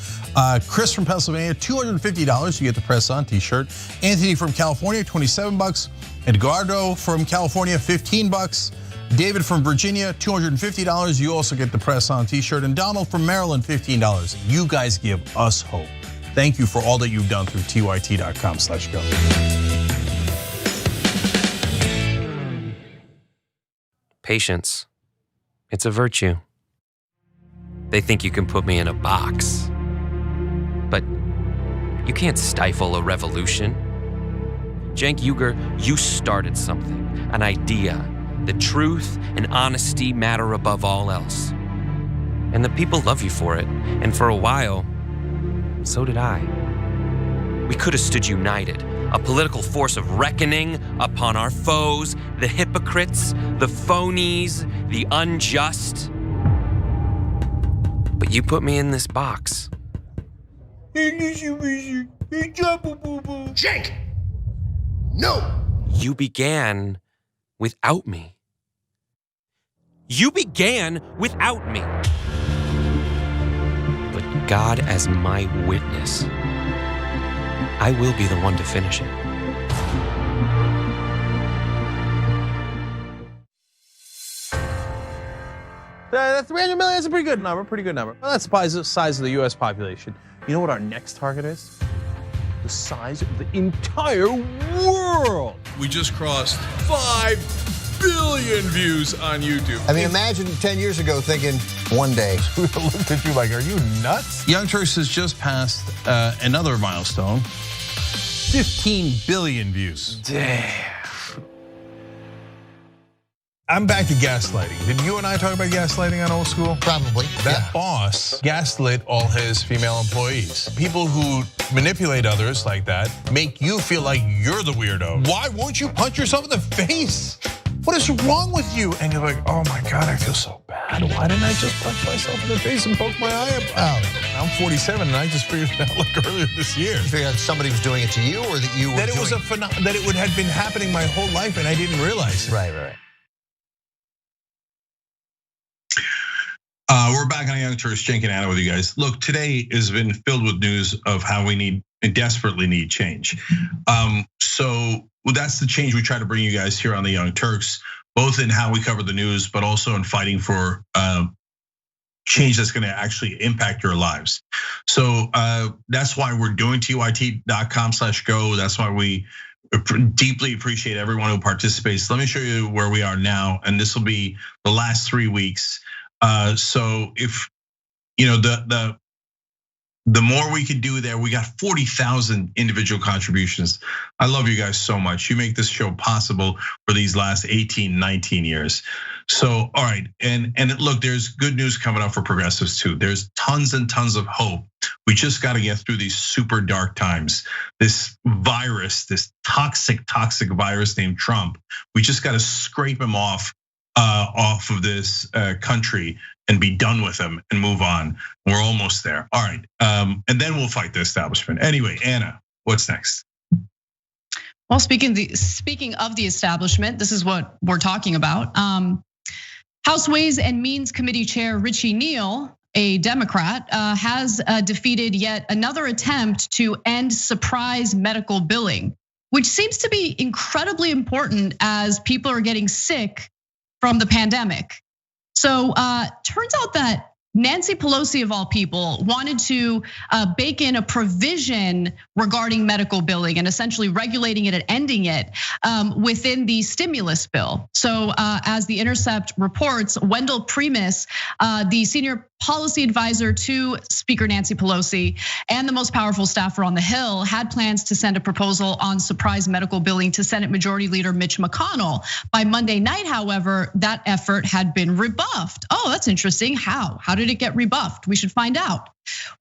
Chris from Pennsylvania, $250, you get the Press On t-shirt. Anthony from California, $27. Edgardo from California, $15. David from Virginia, $250, you also get the Press On t-shirt. And Donald from Maryland, $15. You guys give us hope. Thank you for all that you've done through tyt.com/go. Patience. It's a virtue. They think you can put me in a box. But you can't stifle a revolution. Cenk Uygur, you started something, an idea. That truth and honesty matter above all else. And the people love you for it. And for a while, so did I. We could have stood united, a political force of reckoning upon our foes, the hypocrites, the phonies, the unjust. But you put me in this box. Cenk! No! You began without me. You began without me. But God as my witness, I will be the one to finish it. That 300 million is a pretty good number, Well, that's the size of the US population. You know what our next target is? The size of the entire world. We just crossed 5 billion views on YouTube. I mean, imagine 10 years ago thinking one day. We looked at you like, are you nuts? Young Turks has just passed another milestone. 15 billion views. Damn. I'm back to gaslighting. Did you and I talk about gaslighting on Old School? Probably. That boss gaslit all his female employees. People who manipulate others like that make you feel like you're the weirdo. Why won't you punch yourself in the face? What is wrong with you? And you're like, oh my God, I feel so bad. Why didn't I just punch myself in the face and poke my eye out? I'm 47 and I just figured it out like earlier this year. You figured out somebody was doing it to you or that you were that it was that it would have been happening my whole life and I didn't realize it. Right. We're back on Young Turks, Cenk and Anna with you guys. Look, today has been filled with news of how we desperately need change. So that's the change we try to bring you guys here on the Young Turks, both in how we cover the news, but also in fighting for change that's going to actually impact your lives. So that's why we're doing tyt.com/go. That's why we deeply appreciate everyone who participates. Let me show you where we are now, and this will be the last 3 weeks. So if you know the more we could do there, we got 40,000 individual contributions. I love you guys so much. You make this show possible for these last 18, 19 years. So, all right, and look, there's good news coming up for progressives too. There's tons and tons of hope. We just got to get through these super dark times. This virus, this toxic virus named Trump, we just got to scrape him off of this country and be done with them and move on. We're almost there. All right, and then we'll fight the establishment. Anyway, Anna, what's next? Well, speaking of the establishment, this is what we're talking about. House Ways and Means Committee Chair Richie Neal, a Democrat, has defeated yet another attempt to end surprise medical billing, which seems to be incredibly important as people are getting sick from the pandemic. So turns out that Nancy Pelosi, of all people, wanted to bake in a provision regarding medical billing and essentially regulating it and ending it within the stimulus bill. So as The Intercept reports, Wendell Primus, the senior policy advisor to Speaker Nancy Pelosi and the most powerful staffer on the Hill, had plans to send a proposal on surprise medical billing to Senate Majority Leader Mitch McConnell. By Monday night, however, that effort had been rebuffed. Oh, that's interesting. How did it get rebuffed? We should find out.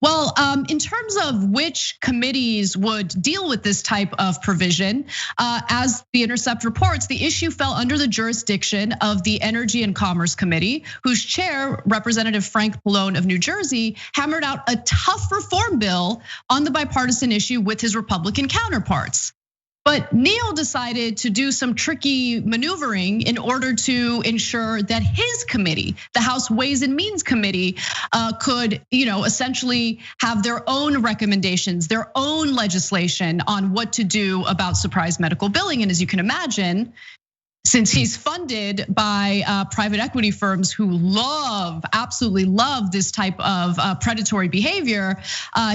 Well, in terms of which committees would deal with this type of provision, as The Intercept reports, the issue fell under the jurisdiction of the Energy and Commerce Committee, whose chair, Representative Frank Pallone of New Jersey, hammered out a tough reform bill on the bipartisan issue with his Republican counterparts. But Neal decided to do some tricky maneuvering in order to ensure that his committee, the House Ways and Means Committee, could, essentially have their own recommendations, their own legislation on what to do about surprise medical billing. And as you can imagine, since he's funded by private equity firms who absolutely love this type of predatory behavior,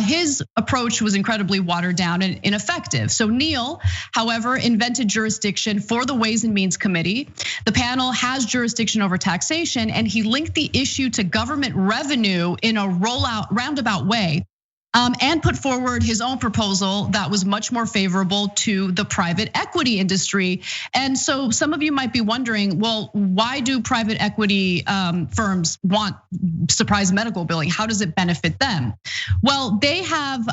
his approach was incredibly watered down and ineffective. So Neal, however, invented jurisdiction for the Ways and Means Committee. The panel has jurisdiction over taxation, and he linked the issue to government revenue in a roundabout way. and put forward his own proposal that was much more favorable to the private equity industry. And so some of you might be wondering, well, why do private equity firms want surprise medical billing? How does it benefit them? Well, they have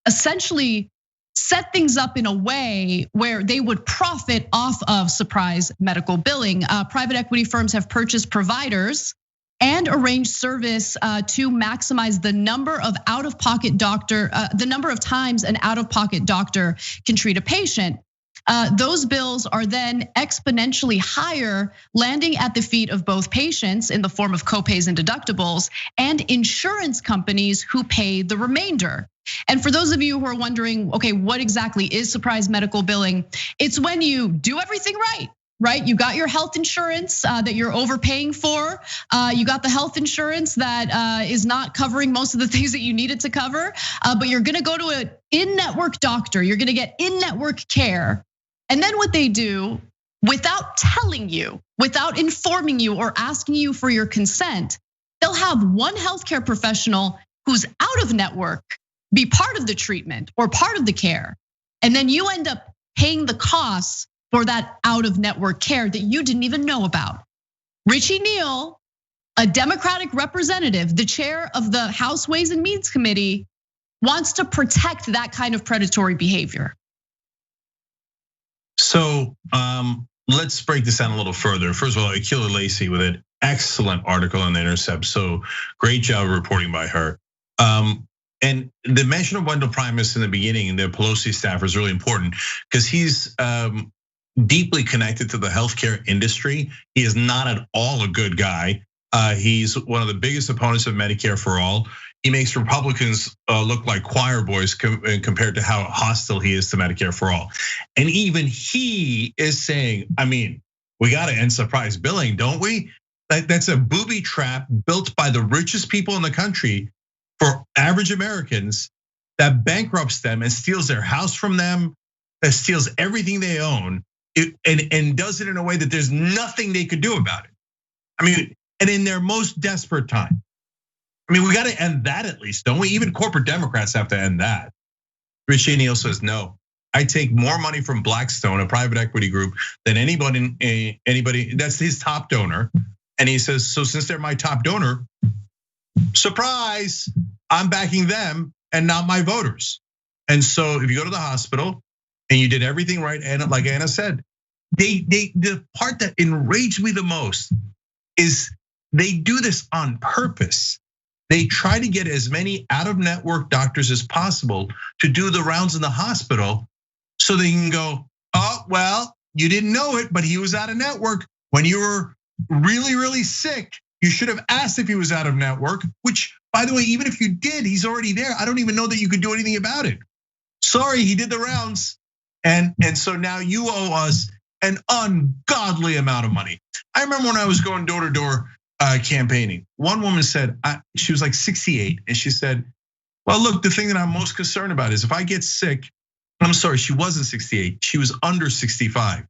essentially set things up in a way where they would profit off of surprise medical billing. Private equity firms have purchased providers and arranged service to maximize the number of out-of-pocket doctor, the number of times an out-of-pocket doctor can treat a patient. Those bills are then exponentially higher, landing at the feet of both patients in the form of copays and deductibles, and insurance companies who pay the remainder. And for those of you who are wondering, okay, what exactly is surprise medical billing? It's when you do everything right? You got your health insurance that you're overpaying for. You got the health insurance that is not covering most of the things that you needed to cover. But you're gonna go to an in-network doctor. You're gonna get in-network care. And then what they do, without telling you, without informing you or asking you for your consent, they'll have one healthcare professional who's out of network be part of the treatment or part of the care. And then you end up paying the costs for that out of network care that you didn't even know about. Richie Neal, a Democratic representative, the chair of the House Ways and Means Committee, wants to protect that kind of predatory behavior. So let's break this down a little further. First of all, Akilah Lacey with an excellent article on The Intercept. So great job reporting by her. And the mention of Wendell Primus in the beginning, the Pelosi staffer, is really important because he's deeply connected to the healthcare industry. He is not at all a good guy. He's one of the biggest opponents of Medicare for All. He makes Republicans look like choir boys compared to how hostile he is to Medicare for All. And even he is saying, I mean, we gotta end surprise billing, don't we? That's a booby trap built by the richest people in the country for average Americans that bankrupts them and steals their house from them, that steals everything they own, and does it in a way that there's nothing they could do about it. I mean, and in their most desperate time. I mean, we gotta end that at least, don't we? Even corporate Democrats have to end that. Richie Neal says, no, I take more money from Blackstone, a private equity group, than anybody, that's his top donor. And he says, so since they're my top donor, surprise, I'm backing them and not my voters. And so if you go to the hospital and you did everything right, and like Anna said, the part that enraged me the most is they do this on purpose. They try to get as many out-of-network doctors as possible to do the rounds in the hospital so they can go, oh, well, you didn't know it, but he was out of network. When you were really, really sick, you should have asked if he was out of network, which, by the way, even if you did, he's already there. I don't even know that you could do anything about it. Sorry, he did the rounds. And so now you owe us an ungodly amount of money. I remember when I was going door to door campaigning, one woman said, she was like 68, and she said, well, look, the thing that I'm most concerned about is if I get sick, I'm sorry, she wasn't 68, she was under 65.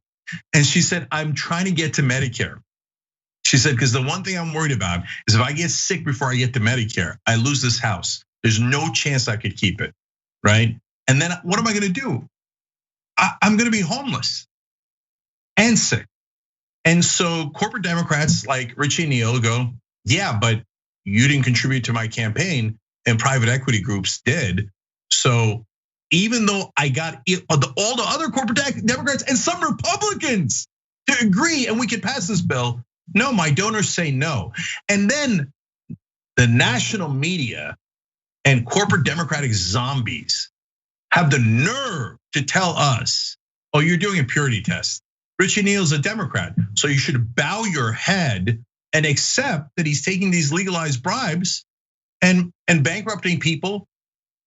And she said, I'm trying to get to Medicare. She said, because the one thing I'm worried about is if I get sick before I get to Medicare, I lose this house. There's no chance I could keep it, right? And then what am I gonna do? I'm gonna be homeless and sick. And so corporate Democrats like Richie Neal go, yeah, but you didn't contribute to my campaign and private equity groups did. So even though I got all the other corporate Democrats and some Republicans to agree and we could pass this bill, no, my donors say no. And then the national media and corporate Democratic zombies have the nerve to tell us, oh, you're doing a purity test. Richie Neal's a Democrat, so you should bow your head and accept that he's taking these legalized bribes and bankrupting people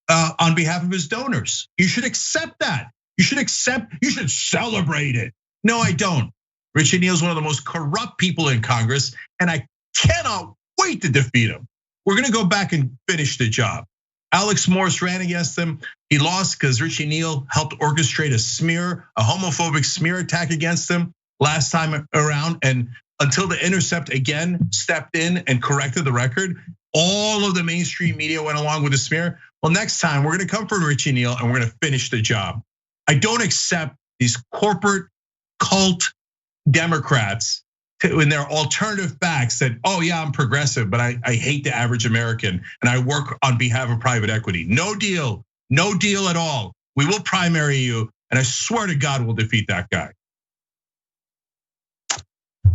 on behalf of his donors. You should accept that. You should celebrate it. No, I don't. Richie Neal's one of the most corrupt people in Congress, and I cannot wait to defeat him. We're gonna go back and finish the job. Alex Morris ran against him. He lost because Richie Neal helped orchestrate a homophobic smear attack against him last time around. And until The Intercept again stepped in and corrected the record, all of the mainstream media went along with the smear. Well, next time we're gonna come for Richie Neal and we're gonna finish the job. I don't accept these corporate cult Democrats in their alternative facts that, oh yeah, I'm progressive, but I hate the average American and I work on behalf of private equity. No deal at all. We will primary you, and I swear to God we'll defeat that guy.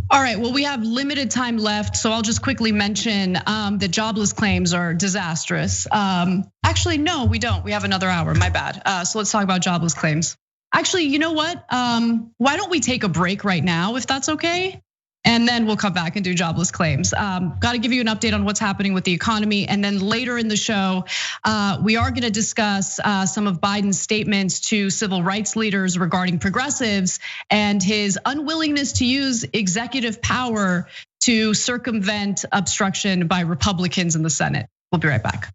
All right, well, we have limited time left, so I'll just quickly mention that jobless claims are disastrous. Actually, no, we don't. We have another hour, my bad. So let's talk about jobless claims. Actually, you know what? Why don't we take a break right now, if that's okay? And then we'll come back and do jobless claims. Got to give you an update on what's happening with the economy. And then later in the show, we are gonna discuss some of Biden's statements to civil rights leaders regarding progressives and his unwillingness to use executive power to circumvent obstruction by Republicans in the Senate. We'll be right back.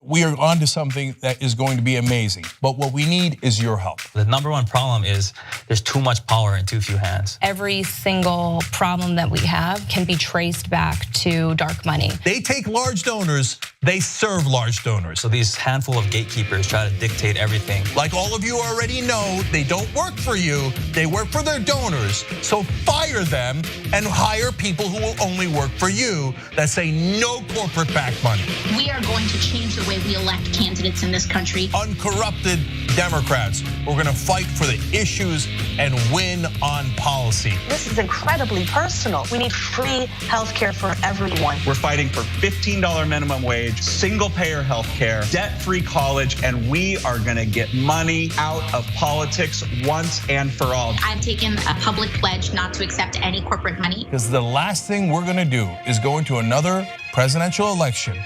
We are onto something that is going to be amazing, but what we need is your help. The number one problem is there's too much power in too few hands. Every single problem that we have can be traced back to dark money. They take large donors, they serve large donors. So these handful of gatekeepers try to dictate everything. Like all of you already know, they don't work for you, they work for their donors. So fire them and hire people who will only work for you that say no corporate backed money. We are going to change the way we elect candidates in this country. Uncorrupted Democrats. We're gonna fight for the issues and win on policy. This is incredibly personal. We need free healthcare for everyone. We're fighting for $15 minimum wage, single payer healthcare, debt-free college, and we are gonna get money out of politics once and for all. I've taken a public pledge not to accept any corporate money. Because the last thing we're gonna do is go into another presidential election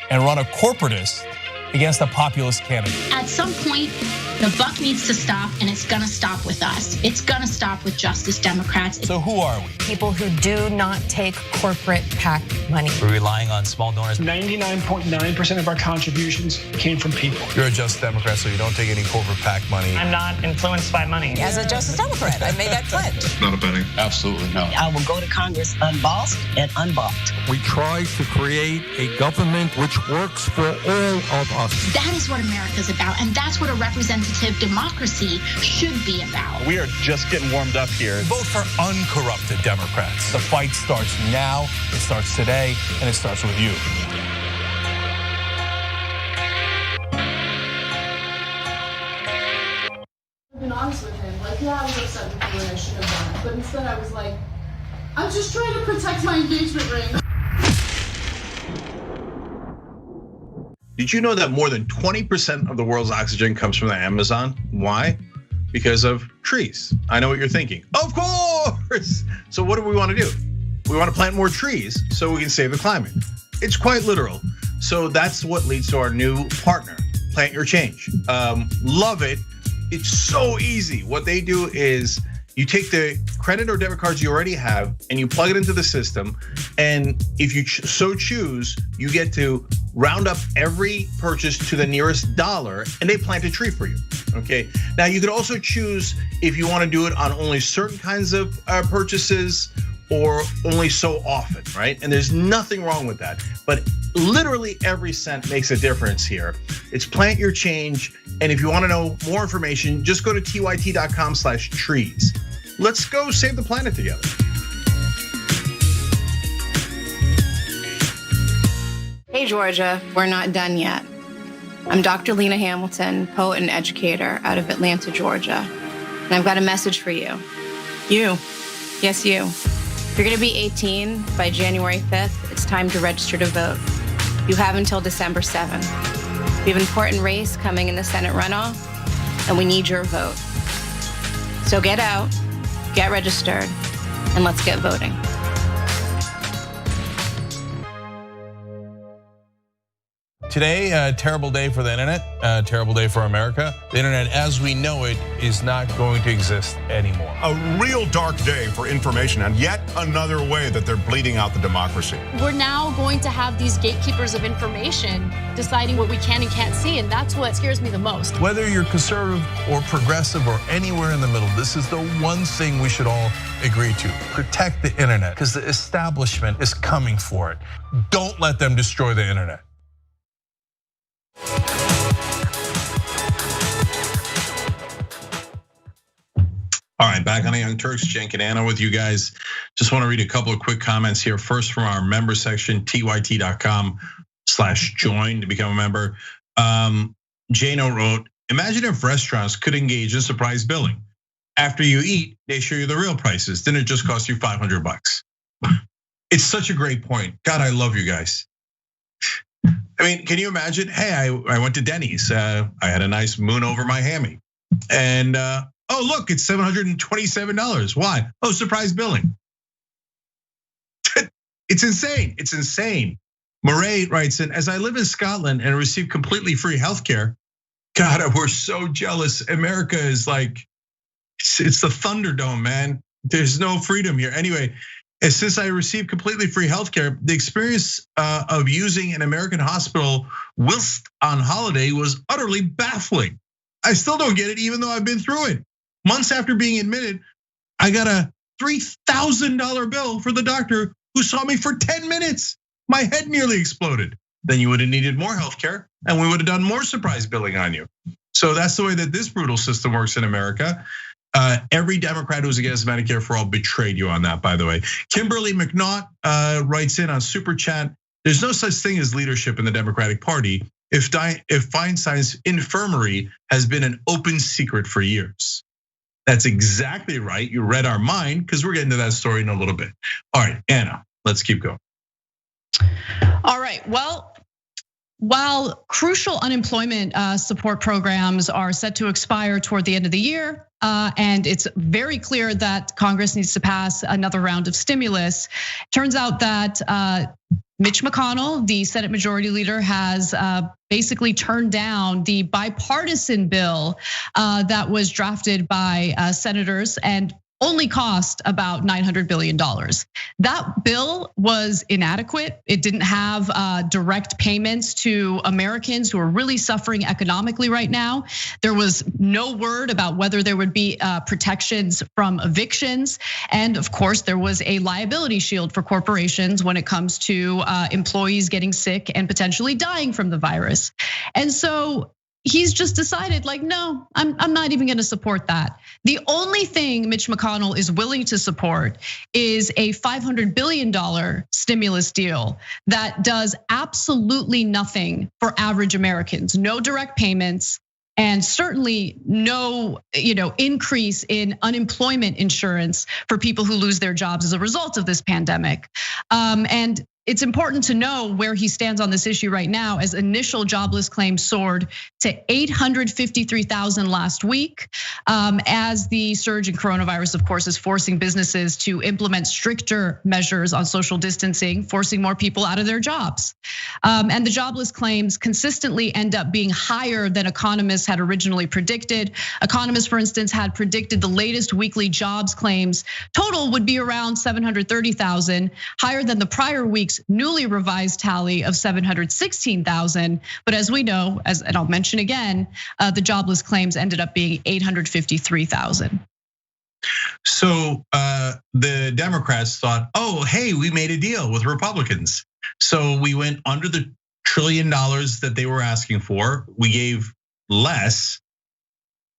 and run a corporatist against a populist candidate. At some point, the buck needs to stop, and it's gonna stop with us. It's gonna stop with Justice Democrats. So who are we? People who do not take corporate PAC money. We're relying on small donors. 99.9% of our contributions came from people. You're a Justice Democrat, so you don't take any corporate PAC money. I'm not influenced by money. As a Justice Democrat, I made that pledge. Not a betting. Absolutely no. I will go to Congress unbossed and unbought. We try to create a government which works for all of us. That is what America's about, and that's what a representative democracy should be about. We are just getting warmed up here. Vote for uncorrupted Democrats. The fight starts now, it starts today, and it starts with you. I've been honest with him. Like, yeah, I was upset with you and I shouldn't have done it. But instead I was like, I'm just trying to protect my engagement ring. Did you know that more than 20% of the world's oxygen comes from the Amazon? Why? Because of trees. I know what you're thinking. Of course! So what do we want to do? We want to plant more trees so we can save the climate. It's quite literal. So that's what leads to our new partner, Plant Your Change. Love it. It's so easy. What they do is you take the credit or debit cards you already have and you plug it into the system. And if you so choose, you get to round up every purchase to the nearest dollar and they plant a tree for you, okay? Now you could also choose if you wanna do it on only certain kinds of purchases or only so often, right? And there's nothing wrong with that. But literally every cent makes a difference here. It's Plant Your Change. And if you wanna know more information, just go to tyt.com/trees. Let's go save the planet together. Hey, Georgia, we're not done yet. I'm Dr. Lena Hamilton, poet and educator out of Atlanta, Georgia. And I've got a message for you. You, yes, you. If you're gonna be 18 by January 5th, it's time to register to vote. You have until December 7th. We have an important race coming in the Senate runoff, and we need your vote. So get out, get registered, and let's get voting. Today, a terrible day for the internet, a terrible day for America. The internet as we know it is not going to exist anymore. A real dark day for information, and yet another way that they're bleeding out the democracy. We're now going to have these gatekeepers of information deciding what we can and can't see, and that's what scares me the most. Whether you're conservative or progressive or anywhere in the middle, this is the one thing we should all agree to. Protect the internet, because the establishment is coming for it. Don't let them destroy the internet. All right, back on the Young Turks, Cenk and Anna with you guys. Just want to read a couple of quick comments here. First from our member section, tyt.com/join to become a member. Jano wrote, imagine if restaurants could engage in surprise billing. After you eat, they show you the real prices. Then it just costs you $500. It's such a great point. God, I love you guys. I mean, can you imagine? Hey, I went to Denny's. I had a nice moon over my hammy. And oh, look, it's $727. Why? Oh, surprise billing. It's insane. It's insane. Murray writes in, as I live in Scotland and receive completely free healthcare, God, we're so jealous. America is like, it's the Thunderdome, man. There's no freedom here. Anyway, since I received completely free healthcare, the experience of using an American hospital whilst on holiday was utterly baffling. I still don't get it, even though I've been through it. Months after being admitted, I got a $3,000 bill for the doctor who saw me for 10 minutes. My head nearly exploded. Then you would have needed more healthcare, and we would have done more surprise billing on you. So that's the way that this brutal system works in America. Every Democrat who's against Medicare for all betrayed you on that, by the way. Kimberly McNaught writes in on Super Chat, there's no such thing as leadership in the Democratic Party if Feinstein's infirmary has been an open secret for years. That's exactly right. You read our mind, because we're getting to that story in a little bit. All right, Anna, let's keep going. All right, well, while crucial unemployment support programs are set to expire toward the end of the year, and it's very clear that Congress needs to pass another round of stimulus, turns out that Mitch McConnell, the Senate Majority Leader, has basically turned down the bipartisan bill that was drafted by senators and only cost about $900 billion. That bill was inadequate. It didn't have direct payments to Americans who are really suffering economically right now. There was no word about whether there would be protections from evictions. And of course, there was a liability shield for corporations when it comes to employees getting sick and potentially dying from the virus. And so he's just decided, like, no, I'm not even gonna support that. The only thing Mitch McConnell is willing to support is a $500 billion stimulus deal that does absolutely nothing for average Americans. No direct payments, and certainly no increase in unemployment insurance for people who lose their jobs as a result of this pandemic. And it's important to know where he stands on this issue right now, as initial jobless claims soared to 853,000 last week, as the surge in coronavirus, of course, is forcing businesses to implement stricter measures on social distancing, forcing more people out of their jobs. And the jobless claims consistently end up being higher than economists had originally predicted. Economists, for instance, had predicted the latest weekly jobs claims total would be around 730,000, higher than the prior week's newly revised tally of 716,000. But as we know, and I'll mention again, the jobless claims ended up being 853,000. So the Democrats thought, oh, hey, we made a deal with Republicans. So we went under the $1 trillion that they were asking for. We gave less.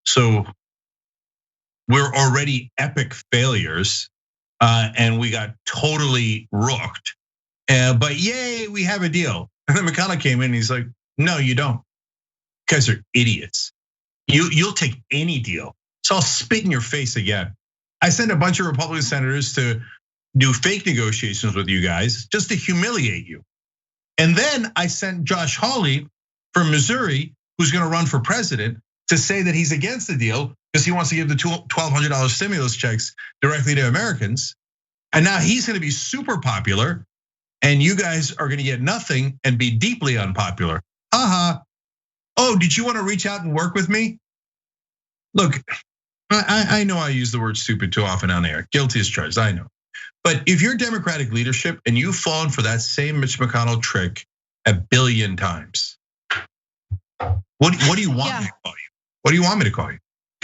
So we're already epic failures, and we got totally rooked. But yay, we have a deal. And then McConnell came in and he's like, no, you don't. You guys are idiots. You'll take any deal. So I'll spit in your face again. I sent a bunch of Republican senators to do fake negotiations with you guys just to humiliate you. And then I sent Josh Hawley from Missouri, who's gonna run for president, to say that he's against the deal because he wants to give the $1,200 stimulus checks directly to Americans. And now he's gonna be super popular, and you guys are gonna get nothing and be deeply unpopular. Oh, did you want to reach out and work with me? Look, I know I use the word stupid too often on air. Guilty as charged, I know. But if you're Democratic leadership and you've fallen for that same Mitch McConnell trick a billion times, what do you want me to call you? What do you want me to call you?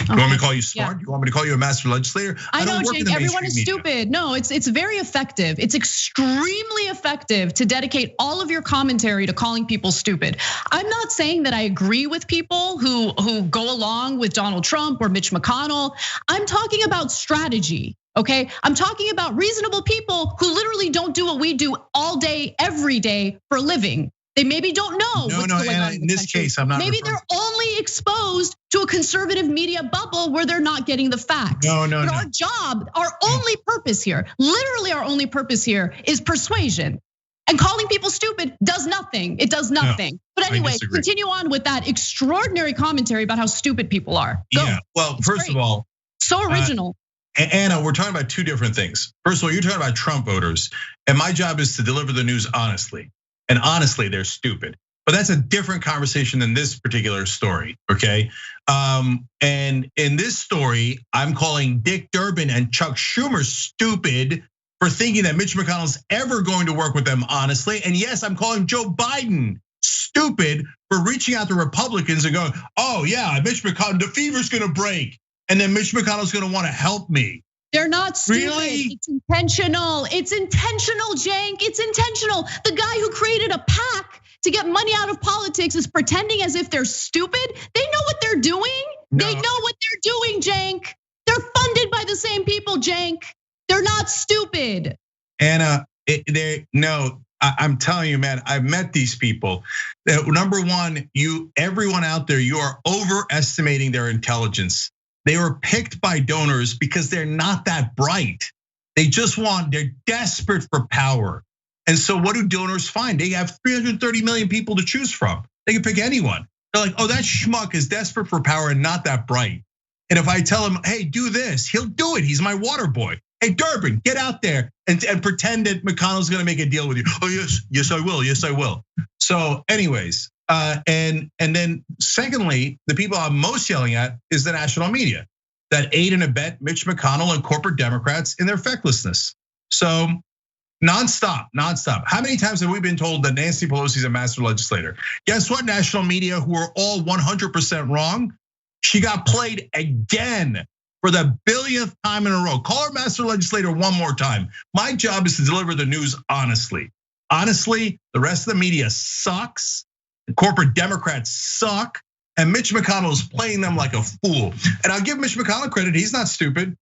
You want me to call you smart? You want me to call you a master legislator? I know, Jake, everyone is stupid. No, it's very effective. It's extremely effective to dedicate all of your commentary to calling people stupid. I'm not saying that I agree with people who go along with Donald Trump or Mitch McConnell. I'm talking about strategy. Okay, I'm talking about reasonable people who literally don't do what we do all day, every day for a living. They maybe don't know what's going on in this case. I'm not. Maybe they're only exposed to a conservative media bubble where they're not getting the facts. No. Our job, our only purpose here, literally our only purpose here, is persuasion. And calling people stupid does nothing. It does nothing. But anyway, continue on with that extraordinary commentary about how stupid people are. Go. Yeah. Well, first of all, so original. Anna, we're talking about two different things. First of all, you're talking about Trump voters, and my job is to deliver the news honestly. And honestly, they're stupid. But that's a different conversation than this particular story, okay? And in this story, I'm calling Dick Durbin and Chuck Schumer stupid for thinking that Mitch McConnell's ever going to work with them honestly. And yes, I'm calling Joe Biden stupid for reaching out to Republicans and going, oh yeah, Mitch McConnell, the fever's gonna break. And then Mitch McConnell's gonna wanna help me. They're not stupid. Really? It's intentional. It's intentional, Cenk. It's intentional. The guy who created a PAC to get money out of politics is pretending as if they're stupid. They know what they're doing. No. They know what they're doing, Cenk. They're funded by the same people, Cenk. They're not stupid. Anna, I'm telling you, man, I've met these people. Number one, everyone out there, you are overestimating their intelligence. They were picked by donors because they're not that bright. They're desperate for power. And so what do donors find? They have 330 million people to choose from. They can pick anyone. They're like, oh, that schmuck is desperate for power and not that bright. And if I tell him, hey, do this, he'll do it. He's my water boy. Hey, Durbin, get out there and pretend that McConnell's gonna make a deal with you. Oh, yes, I will. Yes, I will. So anyways, and then secondly, the people I'm most yelling at is the national media that aid and abet Mitch McConnell and corporate Democrats in their fecklessness. So nonstop. How many times have we been told that Nancy Pelosi is a master legislator? Guess what, national media, who are all 100% wrong? She got played again for the billionth time in a row. Call her master legislator one more time. My job is to deliver the news honestly. Honestly, the rest of the media sucks. The corporate Democrats suck, and Mitch McConnell is playing them like a fool. And I'll give Mitch McConnell credit, he's not stupid.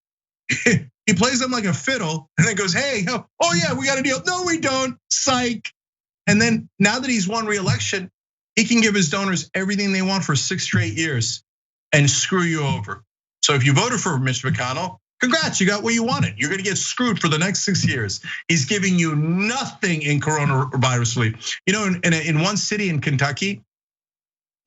He plays them like a fiddle and then goes, hey, oh yeah, we got a deal. No, we don't, psych. And then now that he's won re-election, he can give his donors everything they want for 6 straight years and screw you over. So if you voted for Mitch McConnell, congrats, you got what you wanted. You're gonna get screwed for the next 6 years. He's giving you nothing in coronavirus relief. You know, in one city in Kentucky,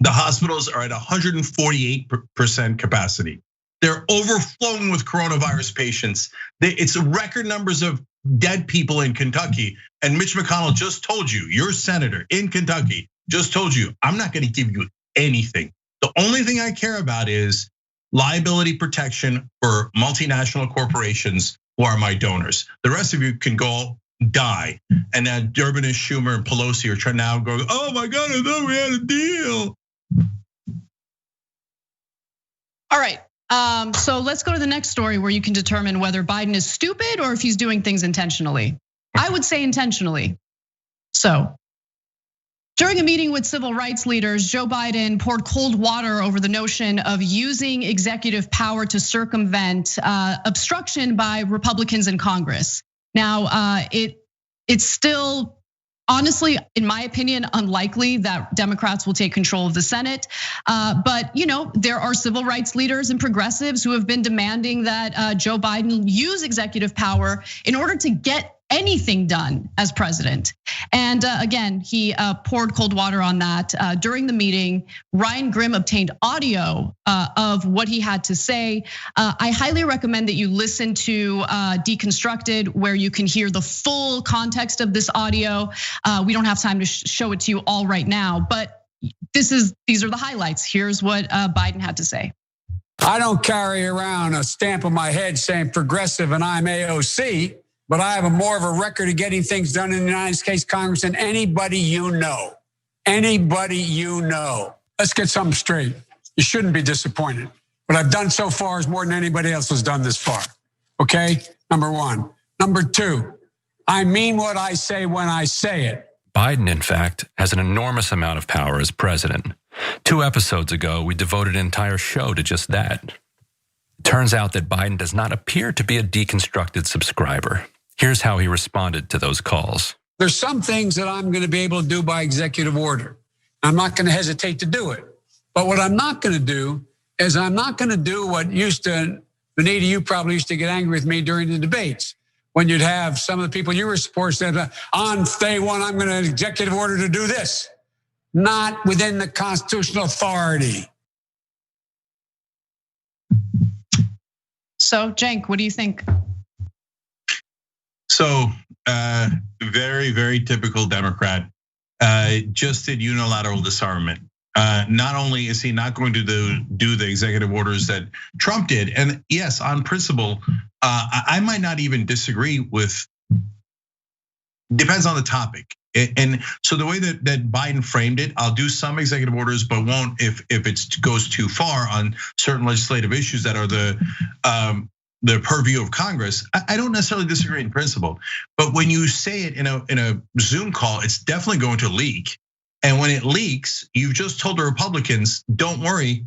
the hospitals are at 148% capacity. They're overflowing with coronavirus patients. It's record numbers of dead people in Kentucky. And Mitch McConnell just told you, your senator in Kentucky just told you, I'm not gonna give you anything. The only thing I care about is liability protection for multinational corporations who are my donors. The rest of you can go die. And now Durbin and Schumer and Pelosi are trying now go, oh my God, I thought we had a deal. All right, so let's go to the next story where you can determine whether Biden is stupid or if he's doing things intentionally. I would say intentionally. So, during a meeting with civil rights leaders, Joe Biden poured cold water over the notion of using executive power to circumvent obstruction by Republicans in Congress. Now, it's still, honestly, in my opinion, unlikely that Democrats will take control of the Senate. But there are civil rights leaders and progressives who have been demanding that Joe Biden use executive power in order to get anything done as president. And again, he poured cold water on that. During the meeting, Ryan Grimm obtained audio of what he had to say. I highly recommend that you listen to Deconstructed, where you can hear the full context of this audio. We don't have time to show it to you all right now, but these are the highlights. Here's what Biden had to say. I don't carry around a stamp on my head saying progressive and I'm AOC, but I have more of a record of getting things done in the United States Congress than anybody you know. Anybody you know. Let's get something straight. You shouldn't be disappointed. What I've done so far is more than anybody else has done this far. Okay? Number one. Number two, I mean what I say when I say it. Biden, in fact, has an enormous amount of power as president. 2 episodes ago, we devoted an entire show to just that. It turns out that Biden does not appear to be a deconstructed subscriber. Here's how he responded to those calls. There's some things that I'm going to be able to do by executive order. I'm not going to hesitate to do it. But what I'm not going to do is I'm not going to do what Benita, you probably used to get angry with me during the debates, when you'd have some of the people you were supporting said, on day one, I'm going to executive order to do this. Not within the constitutional authority. So, Cenk, what do you think? So, very, very typical Democrat. Just did unilateral disarmament. Not only is he not going to do the executive orders that Trump did, and yes, on principle, I might not even disagree with, depends on the topic. And so the way that Biden framed it, I'll do some executive orders, but won't if it goes too far on certain legislative issues that are the purview of Congress. I don't necessarily disagree in principle, but when you say it in a Zoom call, it's definitely going to leak. And when it leaks, you've just told the Republicans, don't worry,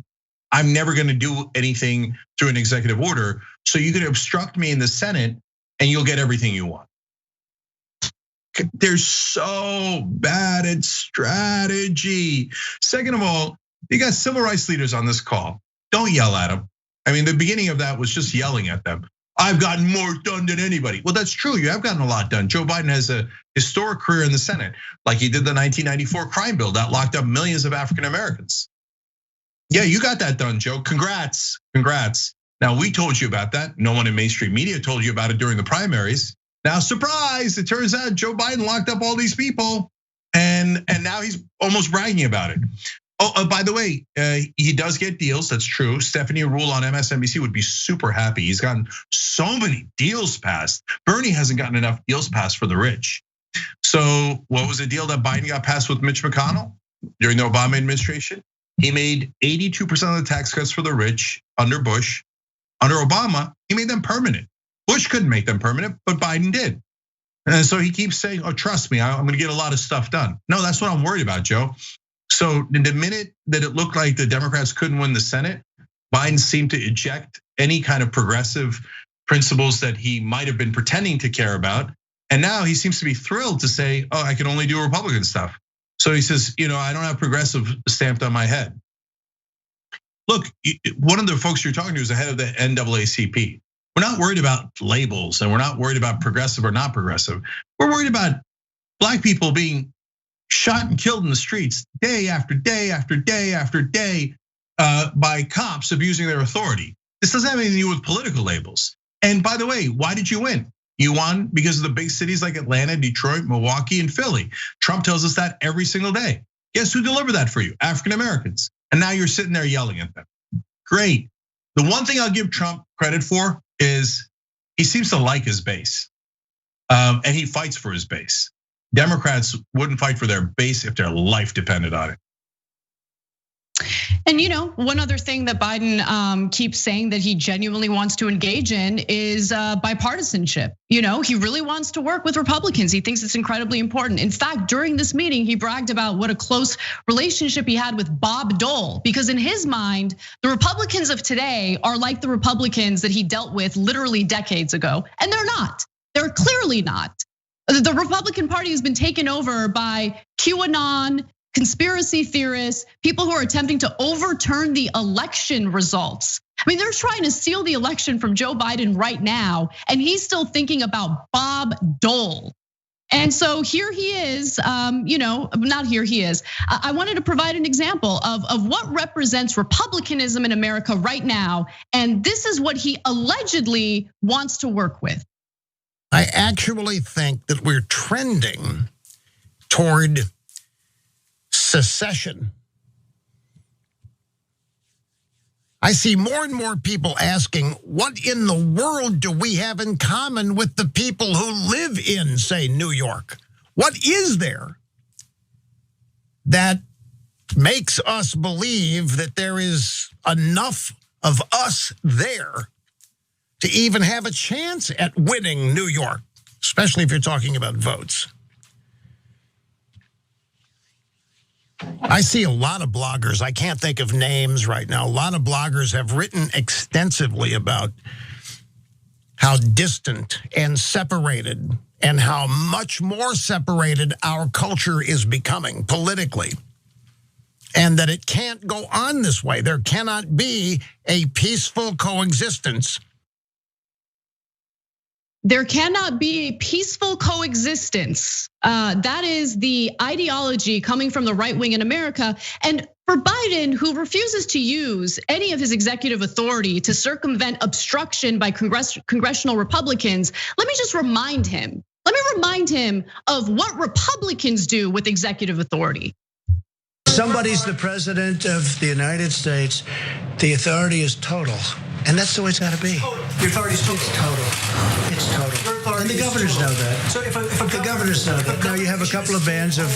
I'm never going to do anything through an executive order. So you can obstruct me in the Senate and you'll get everything you want. They're so bad at strategy. Second of all, you got civil rights leaders on this call. Don't yell at them. I mean, the beginning of that was just yelling at them. I've gotten more done than anybody. Well, that's true. You have gotten a lot done. Joe Biden has a historic career in the Senate, like he did the 1994 crime bill that locked up millions of African Americans. Yeah, you got that done, Joe. Congrats, congrats. Now, we told you about that. No one in mainstream media told you about it during the primaries. Now, surprise, it turns out Joe Biden locked up all these people and now he's almost bragging about it. Oh, by the way, he does get deals, that's true. Stephanie Rule on MSNBC would be super happy. He's gotten so many deals passed. Bernie hasn't gotten enough deals passed for the rich. So what was the deal that Biden got passed with Mitch McConnell during the Obama administration? He made 82% of the tax cuts for the rich under Bush. Under Obama, he made them permanent. Bush couldn't make them permanent, but Biden did. And so he keeps saying, oh, trust me, I'm gonna get a lot of stuff done. No, that's what I'm worried about, Joe. So the minute that it looked like the Democrats couldn't win the Senate, Biden seemed to eject any kind of progressive principles that he might have been pretending to care about. And now he seems to be thrilled to say, oh, I can only do Republican stuff. So he says, I don't have progressive stamped on my head. Look, one of the folks you're talking to is the head of the NAACP. We're not worried about labels and we're not worried about progressive or not progressive. We're worried about black people being shot and killed in the streets day after day after day after day by cops abusing their authority. This doesn't have anything to do with political labels. And by the way, why did you win? You won because of the big cities like Atlanta, Detroit, Milwaukee, and Philly. Trump tells us that every single day. Guess who delivered that for you? African Americans. And now you're sitting there yelling at them. Great. The one thing I'll give Trump credit for is he seems to like his base. And he fights for his base. Democrats wouldn't fight for their base if their life depended on it. And one other thing that Biden keeps saying that he genuinely wants to engage in is bipartisanship. He really wants to work with Republicans. He thinks it's incredibly important. In fact, during this meeting, he bragged about what a close relationship he had with Bob Dole, because in his mind, the Republicans of today are like the Republicans that he dealt with literally decades ago, and they're not. They're clearly not. The Republican Party has been taken over by QAnon, conspiracy theorists, people who are attempting to overturn the election results. I mean, they're trying to steal the election from Joe Biden right now, and he's still thinking about Bob Dole. And so here he is, not here he is. I wanted to provide an example of what represents republicanism in America right now, and this is what he allegedly wants to work with. I actually think that we're trending toward secession I see more and more people asking, what in the world do we have in common with the people who live in, say, New York? What is there that makes us believe that there is enough of us there to even have a chance at winning New York, especially if you're talking about votes? I see a lot of bloggers, I can't think of names right now, a lot of bloggers have written extensively about how distant and separated and how much more separated our culture is becoming politically. And that it can't go on this way. There cannot be a peaceful coexistence. There cannot be a peaceful coexistence. That is the ideology coming from the right wing in America. And for Biden, who refuses to use any of his executive authority to circumvent obstruction by congressional Republicans, let me just remind him. Let me remind him of what Republicans do with executive authority. Somebody's the president of the United States. The authority is total. And that's the way it's got to be. The authority is total. It's total. It's total. And the governors know that. So if the governors know that. Now you have a couple of bands of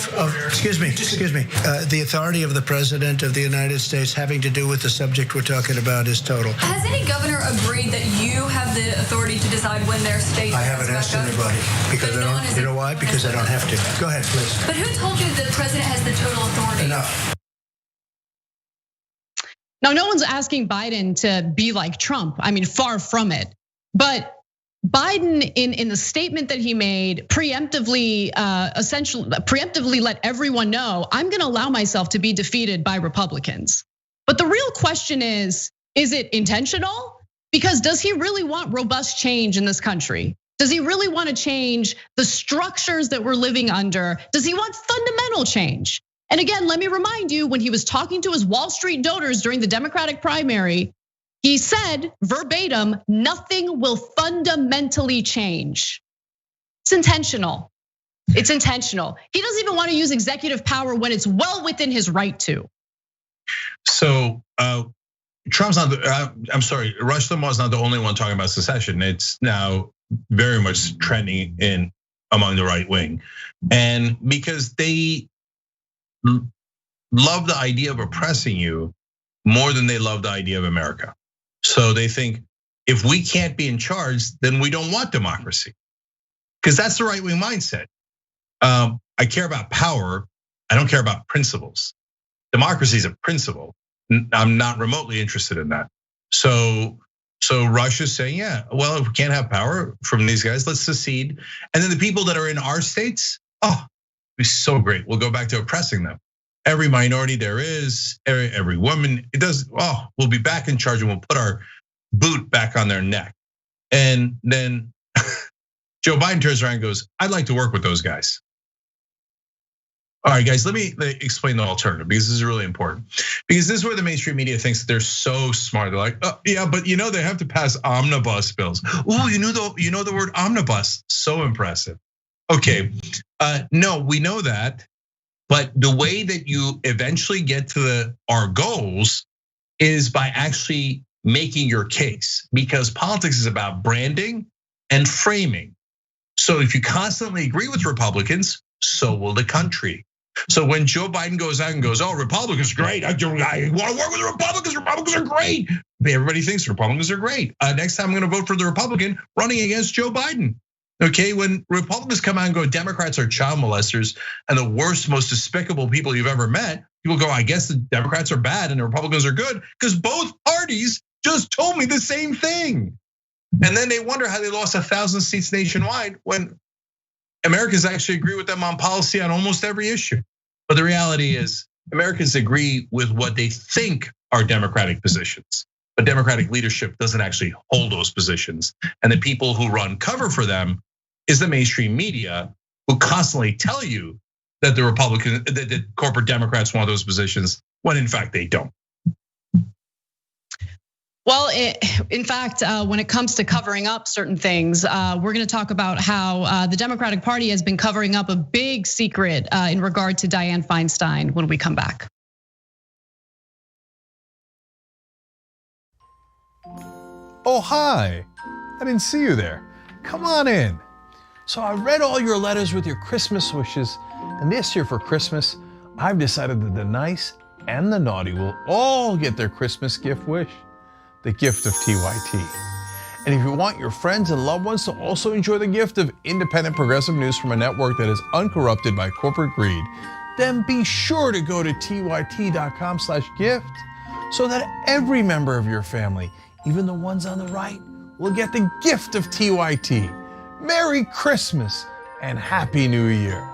excuse me. The authority of the president of the United States having to do with the subject we're talking about is total. Has any governor agreed that you have the authority to decide when their state? I haven't asked anybody because I don't. You know why? Because I don't have to. Go ahead, please. But who told you the president has the total authority? Enough. Now, no one's asking Biden to be like Trump. I mean, far from it. But Biden, in the statement that he made, preemptively let everyone know, I'm gonna allow myself to be defeated by Republicans. But the real question is it intentional? Because does he really want robust change in this country? Does he really want to change the structures that we're living under? Does he want fundamental change? And again, let me remind you, when he was talking to his Wall Street donors during the Democratic primary, he said verbatim, nothing will fundamentally change. It's intentional. It's intentional. He doesn't even want to use executive power when it's well within his right to. So Trump's not, I'm sorry, Rush Limbaugh is not the only one talking about secession. It's now very much trending in among the right wing. And because they love the idea of oppressing you more than they love the idea of America. So they think if we can't be in charge, then we don't want democracy. Because that's the right wing mindset. I care about power, I don't care about principles. Democracy is a principle. I'm not remotely interested in that. So Russia's saying, yeah, well, if we can't have power from these guys, let's secede. And then the people that are in our states, it'd be so great. We'll go back to oppressing them. Every minority there is, every woman, we'll be back in charge and we'll put our boot back on their neck. And then Joe Biden turns around and goes, I'd like to work with those guys. All right, guys, let me explain the alternative because this is really important. Because this is where the mainstream media thinks that they're so smart. They're like, yeah, but they have to pass omnibus bills. Oh, you know the word omnibus, so impressive. Okay, no, we know that. But the way that you eventually get to our goals is by actually making your case, because politics is about branding and framing. So if you constantly agree with Republicans, so will the country. So when Joe Biden goes out and goes, Republicans are great. I want to work with the Republicans. Republicans are great. Everybody thinks Republicans are great. Next time I'm gonna vote for the Republican running against Joe Biden. Okay, when Republicans come out and go, Democrats are child molesters and the worst, most despicable people you've ever met, people go, I guess the Democrats are bad and the Republicans are good, because both parties just told me the same thing. And then they wonder how they lost 1,000 seats nationwide when Americans actually agree with them on policy on almost every issue. But the reality is, Americans agree with what they think are Democratic positions. But Democratic leadership doesn't actually hold those positions. And the people who run cover for them is the mainstream media, who constantly tell you that the corporate Democrats want those positions, when in fact they don't. Well, in fact, when it comes to covering up certain things, we're gonna talk about how the Democratic Party has been covering up a big secret in regard to Dianne Feinstein when we come back. Oh, hi. I didn't see you there. Come on in. So I read all your letters with your Christmas wishes, and this year for Christmas, I've decided that the nice and the naughty will all get their Christmas gift wish, the gift of TYT. And if you want your friends and loved ones to also enjoy the gift of independent progressive news from a network that is uncorrupted by corporate greed, then be sure to go to tyt.com/gift so that every member of your family, even the ones on the right, will get the gift of TYT. Merry Christmas and Happy New Year.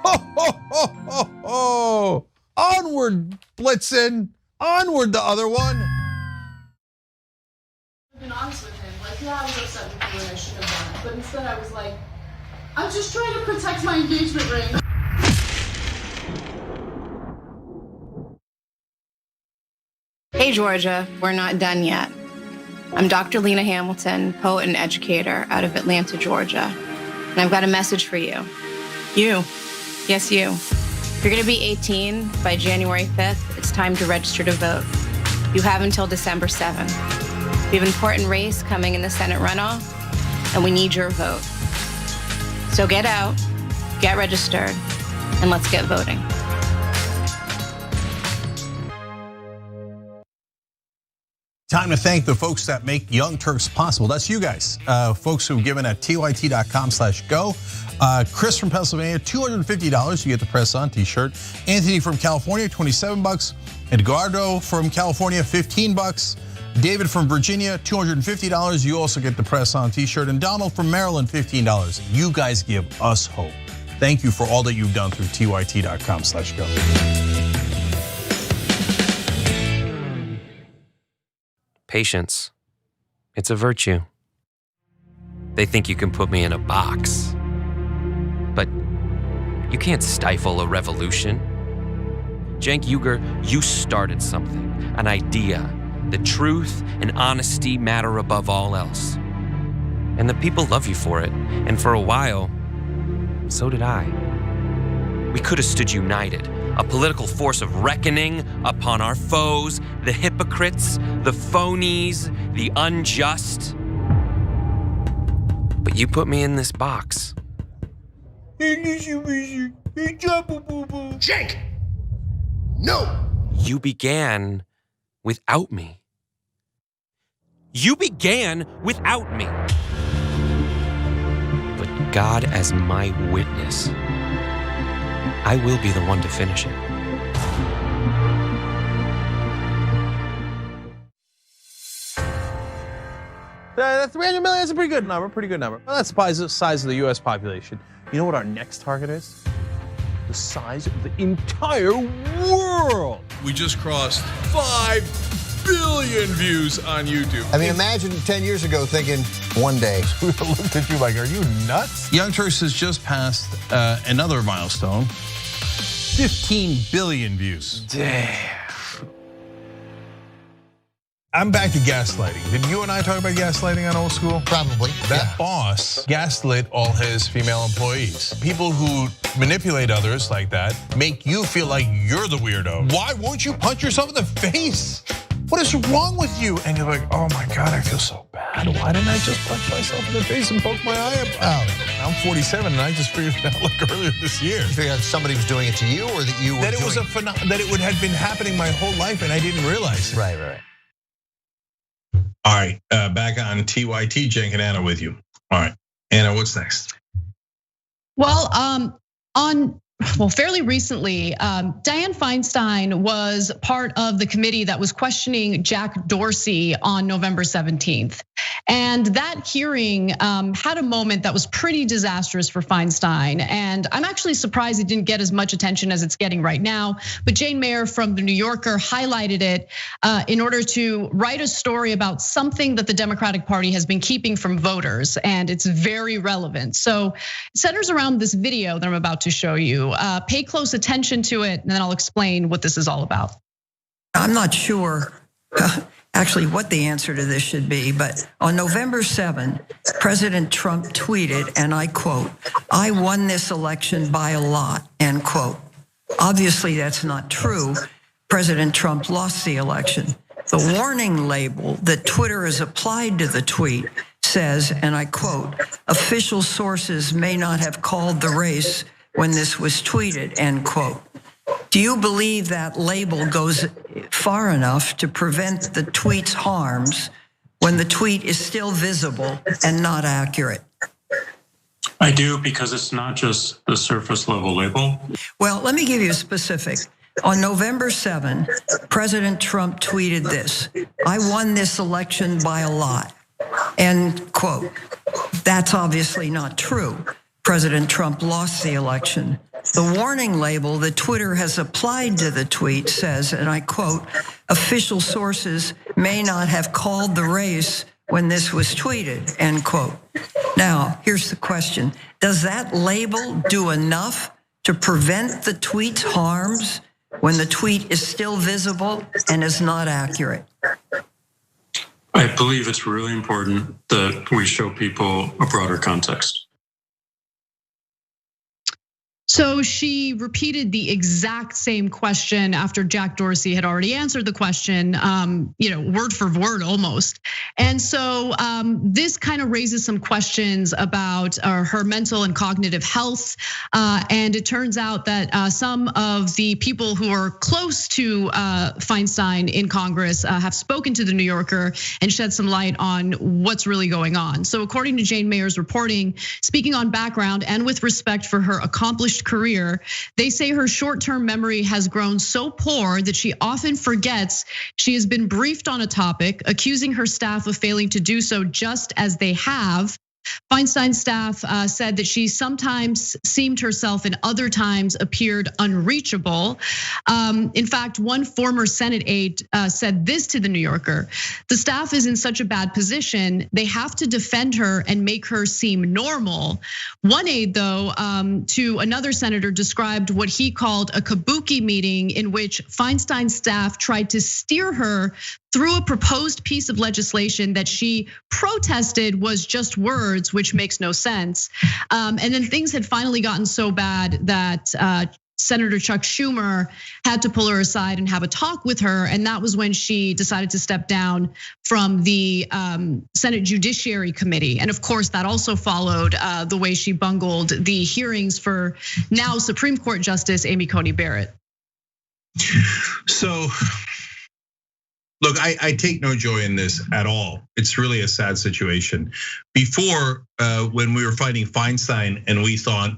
Ho, ho, ho, ho, ho. Onward, Blitzen. Onward, the other one. I've been honest with him. Like, yeah, I was upset with you and I shouldn't have done it. But instead I was like, I'm just trying to protect my engagement ring. Hey, Georgia, we're not done yet. I'm Dr. Lena Hamilton, poet and educator out of Atlanta, Georgia. And I've got a message for you. You, yes, you. If you're gonna be 18 by January 5th, it's time to register to vote. You have until December 7th. We have an important race coming in the Senate runoff, and we need your vote. So get out, get registered, and let's get voting. Time to thank the folks that make Young Turks possible. That's you guys, folks who've given at tyt.com/go. Chris from Pennsylvania, $250, you get the Press On t-shirt. Anthony from California, $27. Edgardo from California, $15. David from Virginia, $250, you also get the Press On t-shirt. And Donald from Maryland, $15. You guys give us hope. Thank you for all that you've done through tyt.com/go. Patience. It's a virtue. They think you can put me in a box. But you can't stifle a revolution. Cenk Uygur, you started something, an idea. The truth and honesty matter above all else. And the people love you for it. And for a while, so did I. We could have stood united, a political force of reckoning upon our foes, the hypocrites, the phonies, the unjust. But you put me in this box. Jake! No! You began without me. You began without me. But God as my witness, I will be the one to finish it. That 300 million is a pretty good number, Well, that's the size of the US population. You know what our next target is? The size of the entire world. We just crossed 5 billion views on YouTube. I mean, imagine 10 years ago thinking, one day. We looked at you like, are you nuts? Young Turks has just passed another milestone. 15 billion views. Damn. I'm back to gaslighting. Did you and I talk about gaslighting on Old School? Probably. That boss gaslit all his female employees. People who manipulate others like that make you feel like you're the weirdo. Why won't you punch yourself in the face? What is wrong with you? And you're like, oh my God, I feel so bad. Why didn't I just punch myself in the face and poke my eye out? I'm 47 and I just figured it out like earlier this year. You figured out somebody was doing it to you or that you were that it was that it would have been happening my whole life and I didn't realize it. Right. All right, back on TYT, Cenk and Anna with you. All right, Anna, what's next? Well, fairly recently, Dianne Feinstein was part of the committee that was questioning Jack Dorsey on November 17th. And that hearing had a moment that was pretty disastrous for Feinstein. And I'm actually surprised it didn't get as much attention as it's getting right now. But Jane Mayer from the New Yorker highlighted it in order to write a story about something that the Democratic Party has been keeping from voters. And it's very relevant. So it centers around this video that I'm about to show you. Pay close attention to it, and then I'll explain what this is all about. I'm not sure actually what the answer to this should be, but on November 7, President Trump tweeted, and I quote, "I won this election by a lot," end quote. Obviously, that's not true. President Trump lost the election. The warning label that Twitter has applied to the tweet says, and I quote, official sources may not have called the race when this was tweeted, end quote. Do you believe that label goes far enough to prevent the tweet's harms when the tweet is still visible and not accurate? I do, because it's not just the surface level label. Well, let me give you a specific. On November 7, President Trump tweeted this: I won this election by a lot, end quote. That's obviously not true. President Trump lost the election. The warning label that Twitter has applied to the tweet says, and I quote, official sources may not have called the race when this was tweeted, end quote. Now, here's the question. Does that label do enough to prevent the tweet's harms when the tweet is still visible and is not accurate? I believe it's really important that we show people a broader context. So she repeated the exact same question after Jack Dorsey had already answered the question, word for word almost. And so this kind of raises some questions about her mental and cognitive health. And it turns out that some of the people who are close to Feinstein in Congress have spoken to the New Yorker and shed some light on what's really going on. So according to Jane Mayer's reporting, speaking on background and with respect for her accomplished career, they say her short-term memory has grown so poor that she often forgets she has been briefed on a topic, accusing her staff of failing to do so just as they have. Feinstein's staff said that she sometimes seemed herself and other times appeared unreachable. In fact, one former Senate aide said this to the New Yorker: the staff is in such a bad position, they have to defend her and make her seem normal. One aide, though, to another senator described what he called a kabuki meeting in which Feinstein's staff tried to steer her through a proposed piece of legislation that she protested was just words, which makes no sense. And then things had finally gotten so bad that Senator Chuck Schumer had to pull her aside and have a talk with her. And that was when she decided to step down from the Senate Judiciary Committee. And of course, that also followed the way she bungled the hearings for now Supreme Court Justice Amy Coney Barrett. So, look, I take no joy in this at all. It's really a sad situation. Before, when we were fighting Feinstein and we thought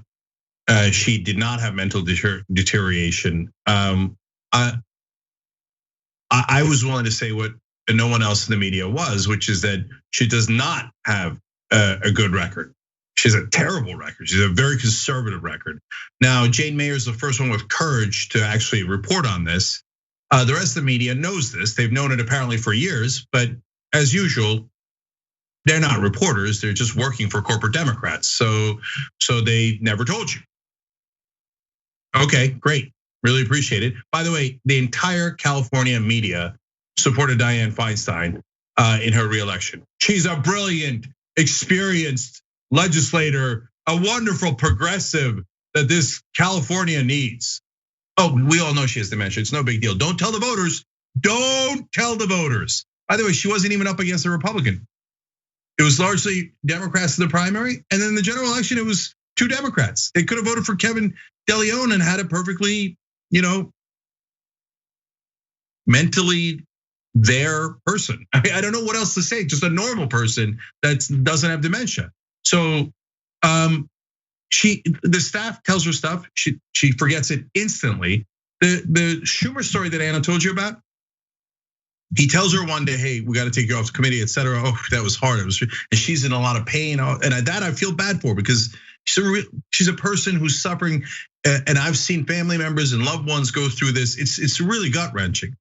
she did not have mental deterioration, I was willing to say what no one else in the media was, which is that she does not have a good record. She has a terrible record. She's a very conservative record. Now, Jane Mayer is the first one with courage to actually report on this. The rest of the media knows this. They've known it apparently for years, but as usual, they're not reporters. They're just working for corporate Democrats. So they never told you. Okay, great. Really appreciate it. By the way, the entire California media supported Dianne Feinstein in her reelection. She's a brilliant, experienced legislator, a wonderful progressive that this California needs. Oh, we all know she has dementia. It's no big deal. Don't tell the voters. Don't tell the voters. By the way, she wasn't even up against a Republican. It was largely Democrats in the primary. And then in the general election, it was 2 Democrats. They could have voted for Kevin DeLeon and had a perfectly, mentally there person. I mean, I don't know what else to say. Just a normal person that doesn't have dementia. So the staff tells her stuff. She forgets it instantly. The Schumer story that Anna told you about. He tells her one day, "Hey, we got to take you off the committee, etc." Oh, that was hard. And she's in a lot of pain. And that I feel bad for because she's a person who's suffering. And I've seen family members and loved ones go through this. It's really gut wrenching.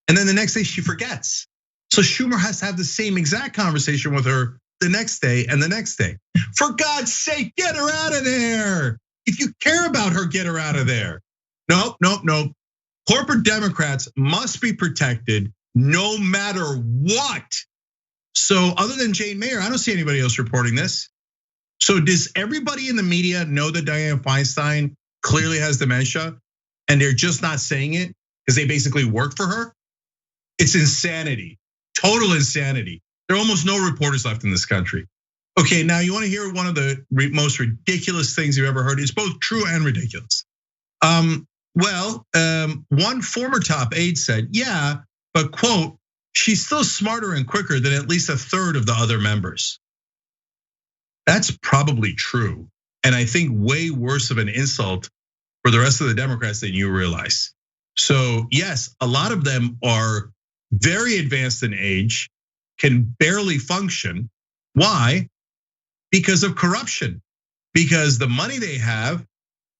And then the next day she forgets. So Schumer has to have the same exact conversation with her the next day and the next day. For God's sake, get her out of there. If you care about her, get her out of there. Nope. Corporate Democrats must be protected no matter what. So other than Jane Mayer, I don't see anybody else reporting this. So does everybody in the media know that Dianne Feinstein clearly has dementia and they're just not saying it because they basically work for her? It's insanity, total insanity. There are almost no reporters left in this country. Okay, now you want to hear one of the most ridiculous things you've ever heard? It's both true and ridiculous. One former top aide said, yeah, but quote, she's still smarter and quicker than at least a third of the other members. That's probably true. And I think way worse of an insult for the rest of the Democrats than you realize. So yes, a lot of them are very advanced in age, can barely function. Why? Because of corruption. Because the money they have,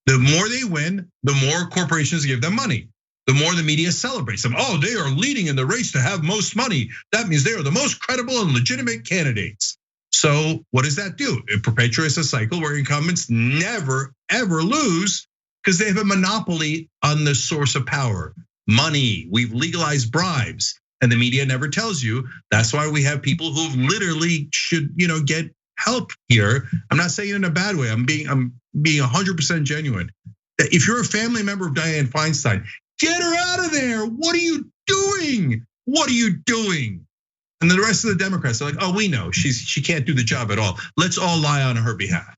the more they win, the more corporations give them money. The more the media celebrates them. Oh, they are leading in the race to have most money. That means they are the most credible and legitimate candidates. So what does that do? It perpetuates a cycle where incumbents never, ever lose because they have a monopoly on the source of power, money. We've legalized bribes, and the media never tells you. That's why we have people who literally should, get help here. I'm not saying it in a bad way. I'm being 100% genuine. If you're a family member of Dianne Feinstein, get her out of there. What are you doing? What are you doing? And the rest of the Democrats are like, oh, we know she can't do the job at all. Let's all lie on her behalf.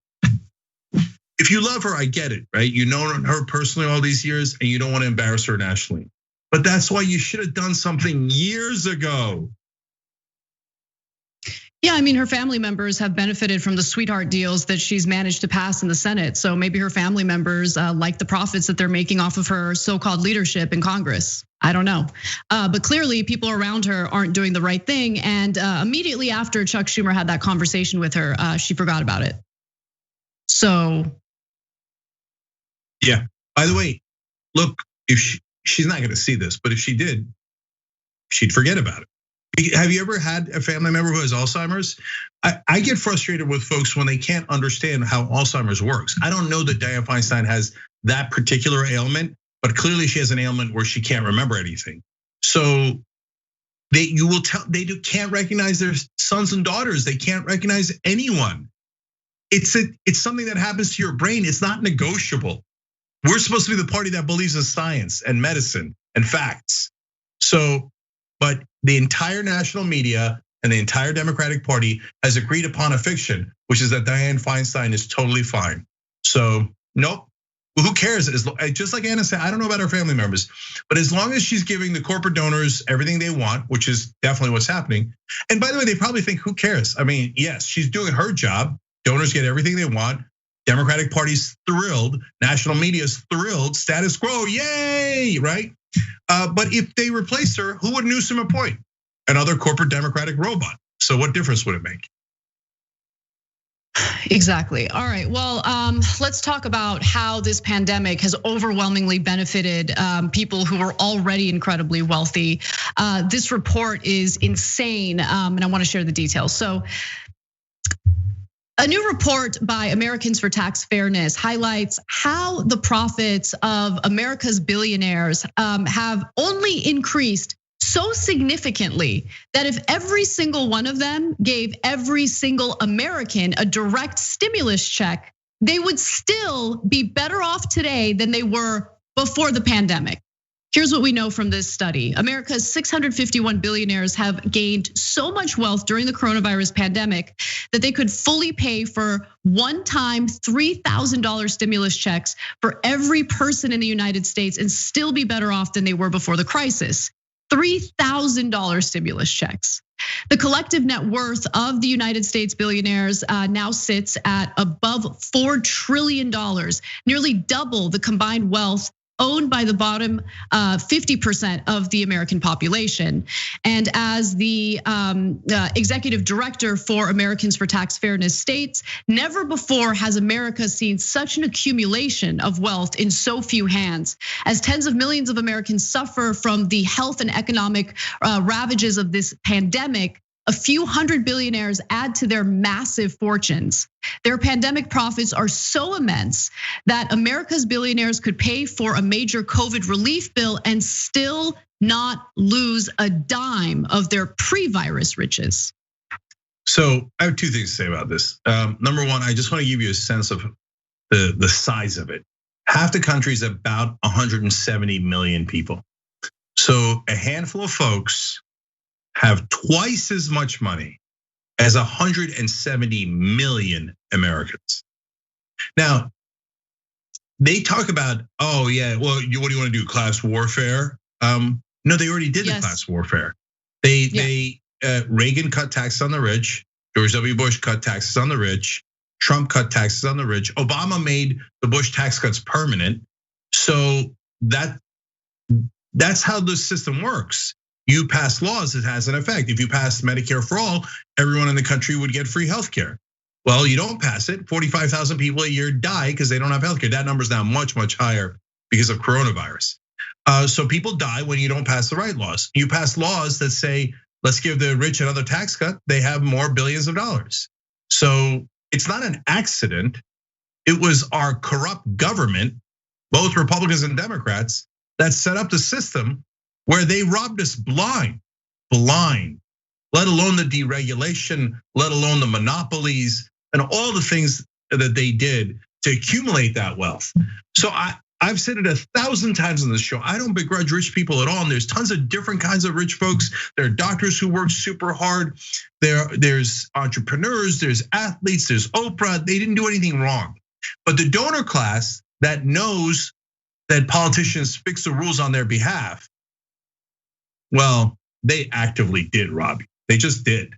If you love her, I get it, right? You know her personally all these years and you don't want to embarrass her nationally. But that's why you should have done something years ago. Yeah, I mean, her family members have benefited from the sweetheart deals that she's managed to pass in the Senate. So maybe her family members like the profits that they're making off of her so-called leadership in Congress. I don't know. But clearly people around her aren't doing the right thing. And immediately after Chuck Schumer had that conversation with her, she forgot about it. So. Yeah, by the way, look, if she's not gonna see this, but if she did, she'd forget about it. Have you ever had a family member who has Alzheimer's? I get frustrated with folks when they can't understand how Alzheimer's works. I don't know that Dianne Feinstein has that particular ailment, but clearly she has an ailment where she can't remember anything. So they can't recognize their sons and daughters. They can't recognize anyone. It's something that happens to your brain. It's not negotiable. We're supposed to be the party that believes in science and medicine and facts. But the entire national media and the entire Democratic Party has agreed upon a fiction, which is that Dianne Feinstein is totally fine. So nope, who cares? Just like Anna said, I don't know about her family members, but as long as she's giving the corporate donors everything they want, which is definitely what's happening. And by the way, they probably think, who cares? I mean, yes, she's doing her job. Donors get everything they want. Democratic Party's thrilled, national media's thrilled, status quo, yay, right? But if they replace her, who would Newsom appoint? Another corporate Democratic robot. So what difference would it make? Exactly. All right. Well, let's talk about how this pandemic has overwhelmingly benefited people who are already incredibly wealthy. This report is insane, and I want to share the details. So, a new report by Americans for Tax Fairness highlights how the profits of America's billionaires have only increased so significantly that if every single one of them gave every single American a direct stimulus check, they would still be better off today than they were before the pandemic. Here's what we know from this study. America's 651 billionaires have gained so much wealth during the coronavirus pandemic that they could fully pay for one-time $3,000 stimulus checks for every person in the United States and still be better off than they were before the crisis. $3,000 stimulus checks. The collective net worth of the United States billionaires now sits at above $4 trillion, nearly double the combined wealth owned by the bottom 50% of the American population. And as the executive director for Americans for Tax Fairness states, never before has America seen such an accumulation of wealth in so few hands. As tens of millions of Americans suffer from the health and economic ravages of this pandemic, a few hundred billionaires add to their massive fortunes. Their pandemic profits are so immense that America's billionaires could pay for a major COVID relief bill and still not lose a dime of their pre-virus riches. So I have two things to say about this. Number one, I just want to give you a sense of the size of it. Half the country is about 170 million people. So a handful of folks have twice as much money as 170 million Americans. Now, they talk about, oh yeah, well, what do you want to do, class warfare? No, they already did the class warfare. Reagan cut taxes on the rich, George W. Bush cut taxes on the rich, Trump cut taxes on the rich, Obama made the Bush tax cuts permanent. So that's how the system works. You pass laws, it has an effect. If you pass Medicare for all, everyone in the country would get free healthcare. Well, you don't pass it, 45,000 people a year die because they don't have healthcare. That number's now much, much higher because of coronavirus. So people die when you don't pass the right laws. You pass laws that say, let's give the rich another tax cut, they have more billions of dollars. So it's not an accident. It was our corrupt government, both Republicans and Democrats, that set up the system where they robbed us blind, let alone the deregulation, let alone the monopolies and all the things that they did to accumulate that wealth. So I've said it 1,000 times on this show. I don't begrudge rich people at all. And there's tons of different kinds of rich folks. There are doctors who work super hard. There's entrepreneurs, there's athletes, there's Oprah. They didn't do anything wrong. But the donor class that knows that politicians fix the rules on their behalf, well, they actively did rob you. They just did.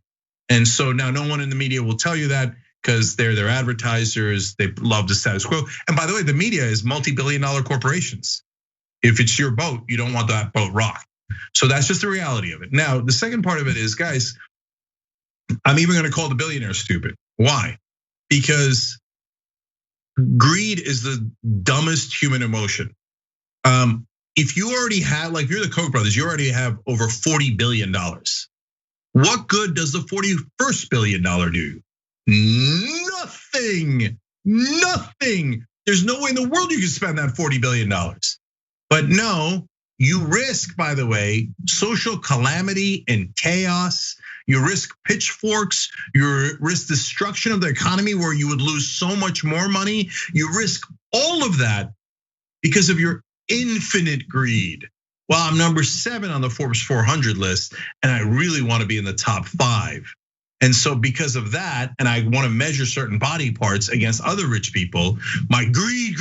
And so now no one in the media will tell you that because they're their advertisers. They love the status quo. And by the way, the media is multi-billion-dollar corporations. If it's your boat, you don't want that boat rocked. So that's just the reality of it. Now, the second part of it is, guys, I'm even gonna call the billionaires stupid. Why? Because greed is the dumbest human emotion. If you already have, like you're the Koch brothers, you already have over $40 billion. What good does the $41st billion do? Nothing. There's no way in the world you can spend that $40 billion. But no, you risk, by the way, social calamity and chaos. You risk pitchforks, you risk destruction of the economy where you would lose so much more money. You risk all of that because of your infinite greed. Well, I'm number 7 on the Forbes 400 list, and I really want to be in the top 5. And so because of that, and I want to measure certain body parts against other rich people, my greed,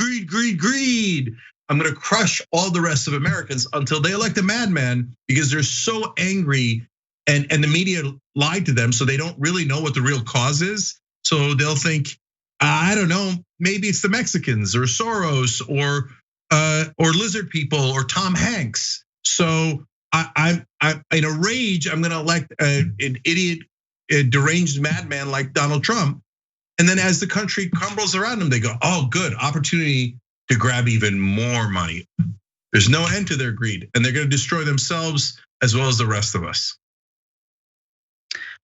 I'm gonna crush all the rest of Americans until they elect a madman because they're so angry and the media lied to them, so they don't really know what the real cause is. So they'll think, I don't know, maybe it's the Mexicans or Soros or lizard people or Tom Hanks. So I'm in a rage. I'm gonna elect an idiot, a deranged madman like Donald Trump. And then as the country crumbles around them, they go, oh, good, opportunity to grab even more money. There's no end to their greed, and they're gonna destroy themselves as well as the rest of us.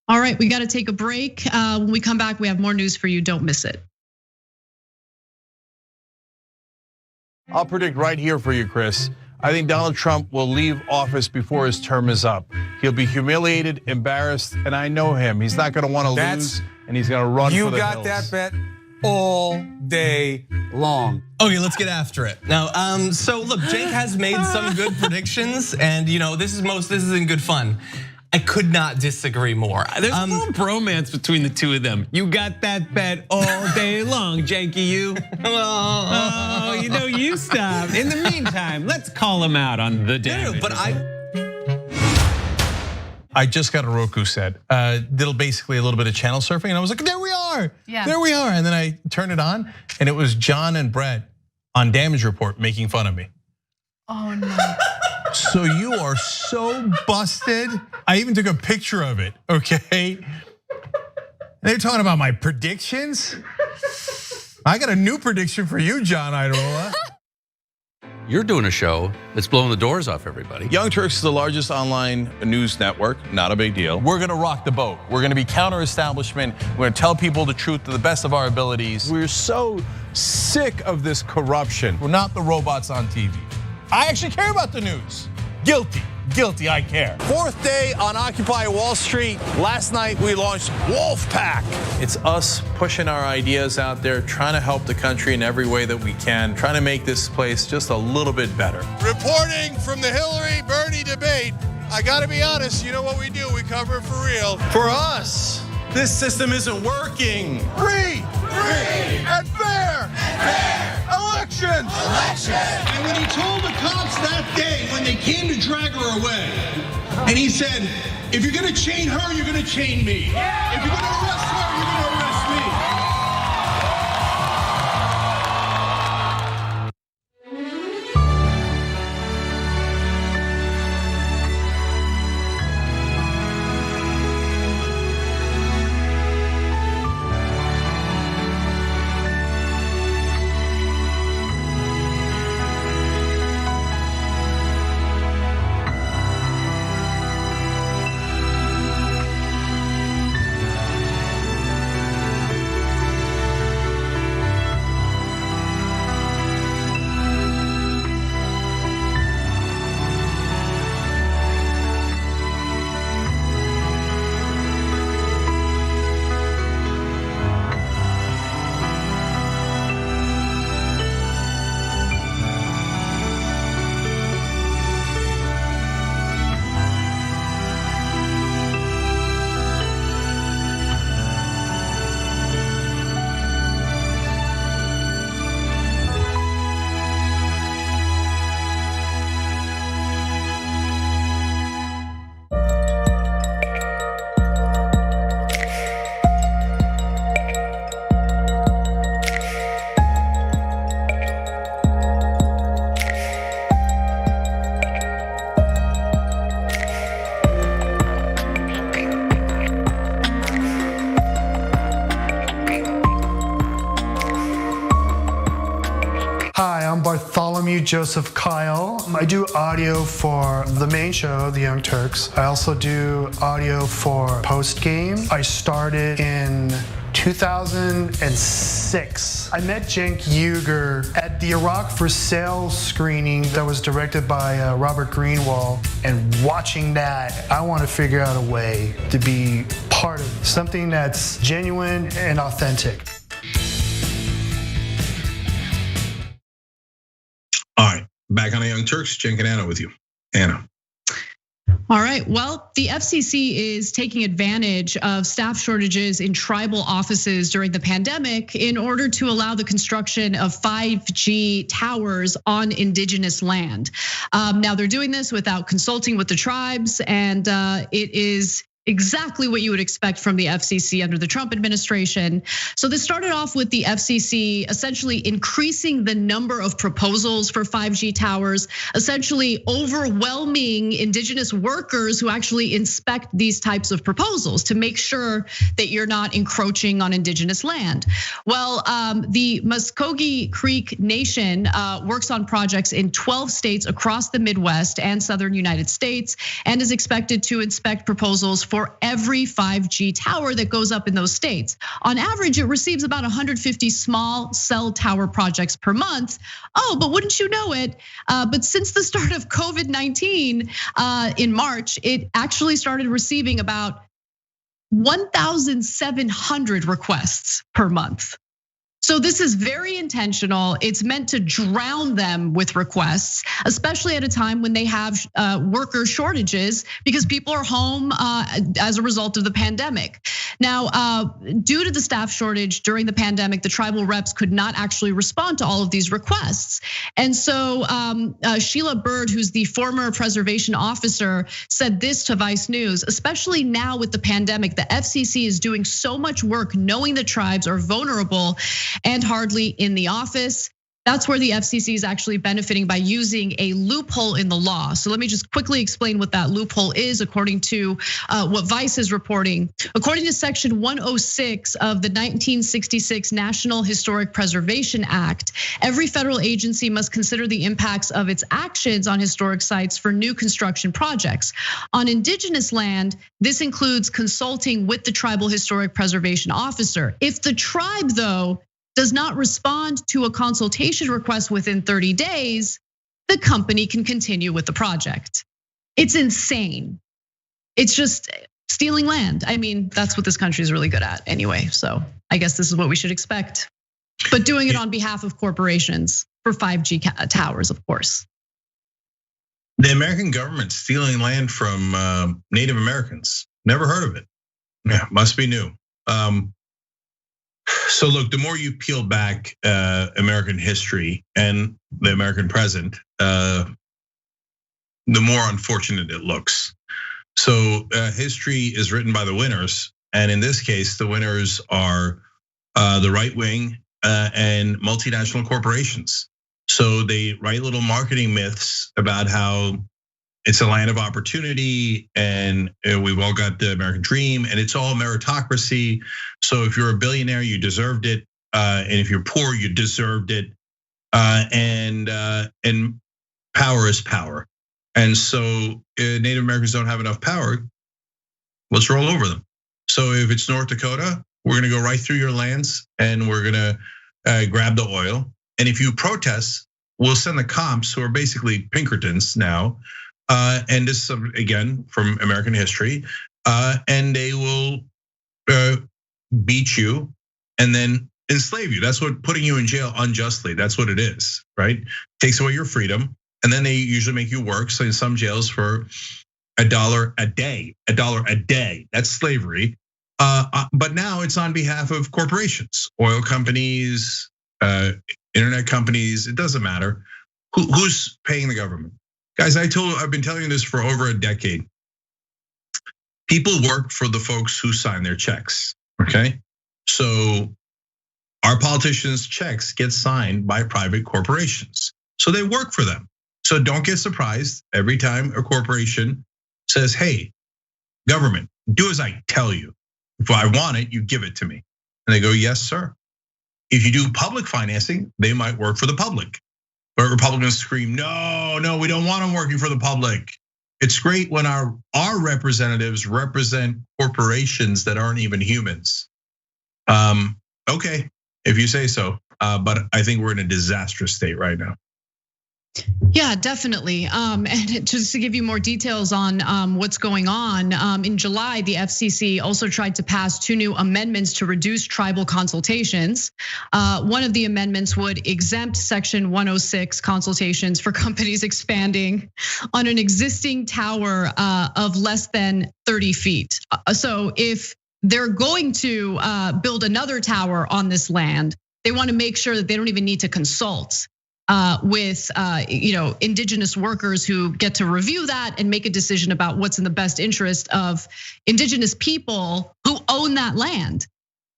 All right, we gotta take a break. When we come back, we have more news for you, don't miss it. I'll predict right here for you, Chris. I think Donald Trump will leave office before his term is up. He'll be humiliated, embarrassed, and I know him. He's not gonna wanna lose, and he's gonna run for the hills. You got that bet all day long. Okay, let's get after it. Now, so look, Jake has made some good predictions, and this is in good fun. I could not disagree more. There's a little bromance between the two of them. You got that bet all day long, Janky, you. Oh, you stop. In the meantime, let's call him out on the damage. But I just got a Roku set. Did basically a little bit of channel surfing, and I was like, there we are. Yeah. There we are. And then I turned it on, and it was John and Brett on Damage Report making fun of me. Oh no. So you are so busted. I even took a picture of it, okay? They're talking about my predictions. I got a new prediction for you, John Idarola. You're doing a show that's blowing the doors off everybody. Young Turks is the largest online news network, not a big deal. We're gonna rock the boat. We're gonna be counter-establishment. We're gonna tell people the truth to the best of our abilities. We're so sick of this corruption. We're not the robots on TV. I actually care about the news. Guilty. guilty, I care. Fourth day on Occupy Wall Street. Last night we launched Wolfpack. It's us pushing our ideas out there, trying to help the country in every way that we can, trying to make this place just a little bit better. Reporting from the Hillary-Bernie debate, I gotta be honest, you know what we do, we cover it for real. For us, this system isn't working. Free and fair elections. And when he told the cops that day, when they came to drag her away, and he said, if you're gonna chain her, you're gonna chain me. If you're gonna arrest her, you're gonna arrest me. Joseph Kyle. I do audio for the main show, The Young Turks. I also do audio for Post Game. I started in 2006. I met Cenk Uygur at the Iraq for Sale screening that was directed by Robert Greenwald. And watching that, I want to figure out a way to be part of something that's genuine and authentic. All right, back on the Young Turks, Cenk and Anna with you. Anna. All right, well, the FCC is taking advantage of staff shortages in tribal offices during the pandemic in order to allow the construction of 5G towers on indigenous land. Now they're doing this without consulting with the tribes, and it is exactly what you would expect from the FCC under the Trump administration. So this started off with the FCC essentially increasing the number of proposals for 5G towers, essentially overwhelming indigenous workers who actually inspect these types of proposals to make sure that you're not encroaching on indigenous land. Well, the Muskogee Creek Nation works on projects in 12 states across the Midwest and Southern United States and is expected to inspect proposals for every 5G tower that goes up in those states. On average, it receives about 150 small cell tower projects per month. Oh, but wouldn't you know it? But since the start of COVID-19 in March, it actually started receiving about 1,700 requests per month. So this is very intentional. It's meant to drown them with requests, especially at a time when they have worker shortages because people are home as a result of the pandemic. Now, due to the staff shortage during the pandemic, the tribal reps could not actually respond to all of these requests. And so Sheila Bird, who's the former preservation officer, said this to Vice News, especially now with the pandemic, the FCC is doing so much work knowing the tribes are vulnerable and hardly in the office. That's where the FCC is actually benefiting by using a loophole in the law. So let me just quickly explain what that loophole is according to what Vice is reporting. According to Section 106 of the 1966 National Historic Preservation Act, every federal agency must consider the impacts of its actions on historic sites for new construction projects. On indigenous land, this includes consulting with the tribal historic preservation officer. If the tribe, though, does not respond to a consultation request within 30 days, the company can continue with the project. It's insane. It's just stealing land. I mean, that's what this country is really good at anyway. So I guess this is what we should expect. But doing it on behalf of corporations for 5G towers, of course. The American government stealing land from Native Americans. Never heard of it. Yeah, must be new. So look, the more you peel back American history and the American present, the more unfortunate it looks. So history is written by the winners, and in this case, the winners are the right wing and multinational corporations. So they write little marketing myths about how it's a land of opportunity and we've all got the American dream and it's all meritocracy. So if you're a billionaire, you deserved it. And if you're poor, you deserved it. And power is power. And so Native Americans don't have enough power. Let's roll over them. So if it's North Dakota, we're gonna go right through your lands and we're gonna grab the oil. And if you protest, we'll send the cops who are basically Pinkertons now. And this is again from American history. And they will beat you and then enslave you. That's what putting you in jail unjustly. That's what it is, right? Takes away your freedom. And then they usually make you work. So in some jails for $1 a day, $1 a day. That's slavery. But now it's on behalf of corporations, oil companies, internet companies. It doesn't matter who's paying the government. Guys, I've been telling you this for over a decade. People work for the folks who sign their checks, okay? So our politicians' checks get signed by private corporations. So they work for them. So don't get surprised every time a corporation says, hey, government, do as I tell you. If I want it, you give it to me. And they go, yes, sir. If you do public financing, they might work for the public. But Republicans scream, no, we don't want them working for the public. It's great when our representatives represent corporations that aren't even humans. Okay, if you say so, but I think we're in a disastrous state right now. Yeah, definitely. And just to give you more details on what's going on, in July, the FCC also tried to pass 2 new amendments to reduce tribal consultations. One of the amendments would exempt Section 106 consultations for companies expanding on an existing tower of less than 30 feet. So if they're going to build another tower on this land, they want to make sure that they don't even need to consult with indigenous workers who get to review that and make a decision about what's in the best interest of indigenous people who own that land.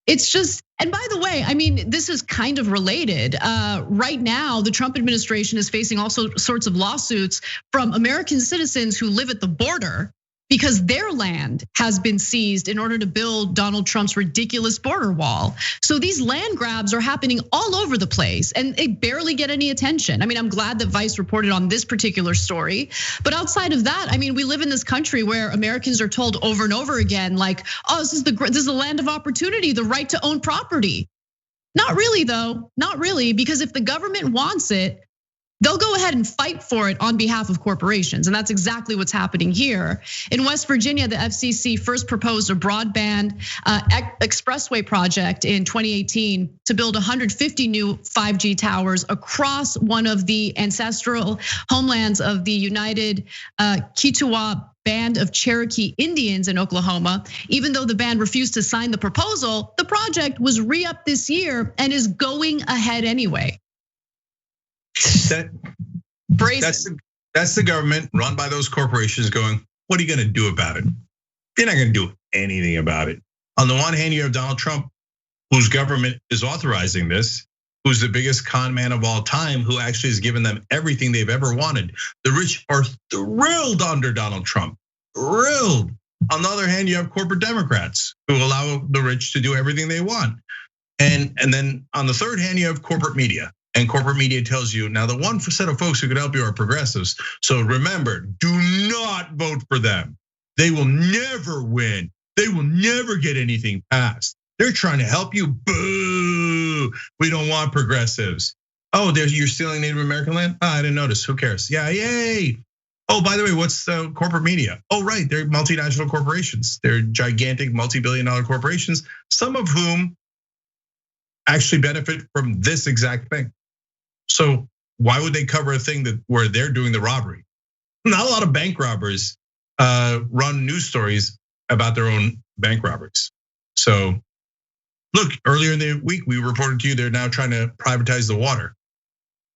It's just, and by the way, I mean, this is kind of related. Right now, the Trump administration is facing all sorts of lawsuits from American citizens who live at the border because their land has been seized in order to build Donald Trump's ridiculous border wall. So these land grabs are happening all over the place and they barely get any attention. I mean, I'm glad that Vice reported on this particular story, but outside of that, I mean, we live in this country where Americans are told over and over again, like, oh, this is the land of opportunity, the right to own property. Not really though, not really, because if the government wants it, they'll go ahead and fight for it on behalf of corporations. And that's exactly what's happening here. In West Virginia, the FCC first proposed a broadband expressway project in 2018 to build 150 new 5G towers across one of the ancestral homelands of the United Kituwa Band of Cherokee Indians in Oklahoma. Even though the band refused to sign the proposal, the project was re-upped this year and is going ahead anyway. That's the government run by those corporations going, what are you gonna do about it? You're not gonna do anything about it. On the one hand, you have Donald Trump, whose government is authorizing this, who's the biggest con man of all time, who actually has given them everything they've ever wanted. The rich are thrilled under Donald Trump, thrilled. On the other hand, you have corporate Democrats who allow the rich to do everything they want. And then on the third hand, you have corporate media. And corporate media tells you, now the one set of folks who could help you are progressives. So remember, do not vote for them. They will never win. They will never get anything passed. They're trying to help you, boo. We don't want progressives. Oh, you're stealing Native American land? Oh, I didn't notice, who cares? Yeah, yay. Oh, by the way, what's the corporate media? Oh, right, they're multinational corporations. They're gigantic multi-billion-dollar corporations, some of whom actually benefit from this exact thing. So why would they cover a thing where they're doing the robbery? Not a lot of bank robbers run news stories about their own bank robberies. So look, earlier in the week, we reported to you they're now trying to privatize the water.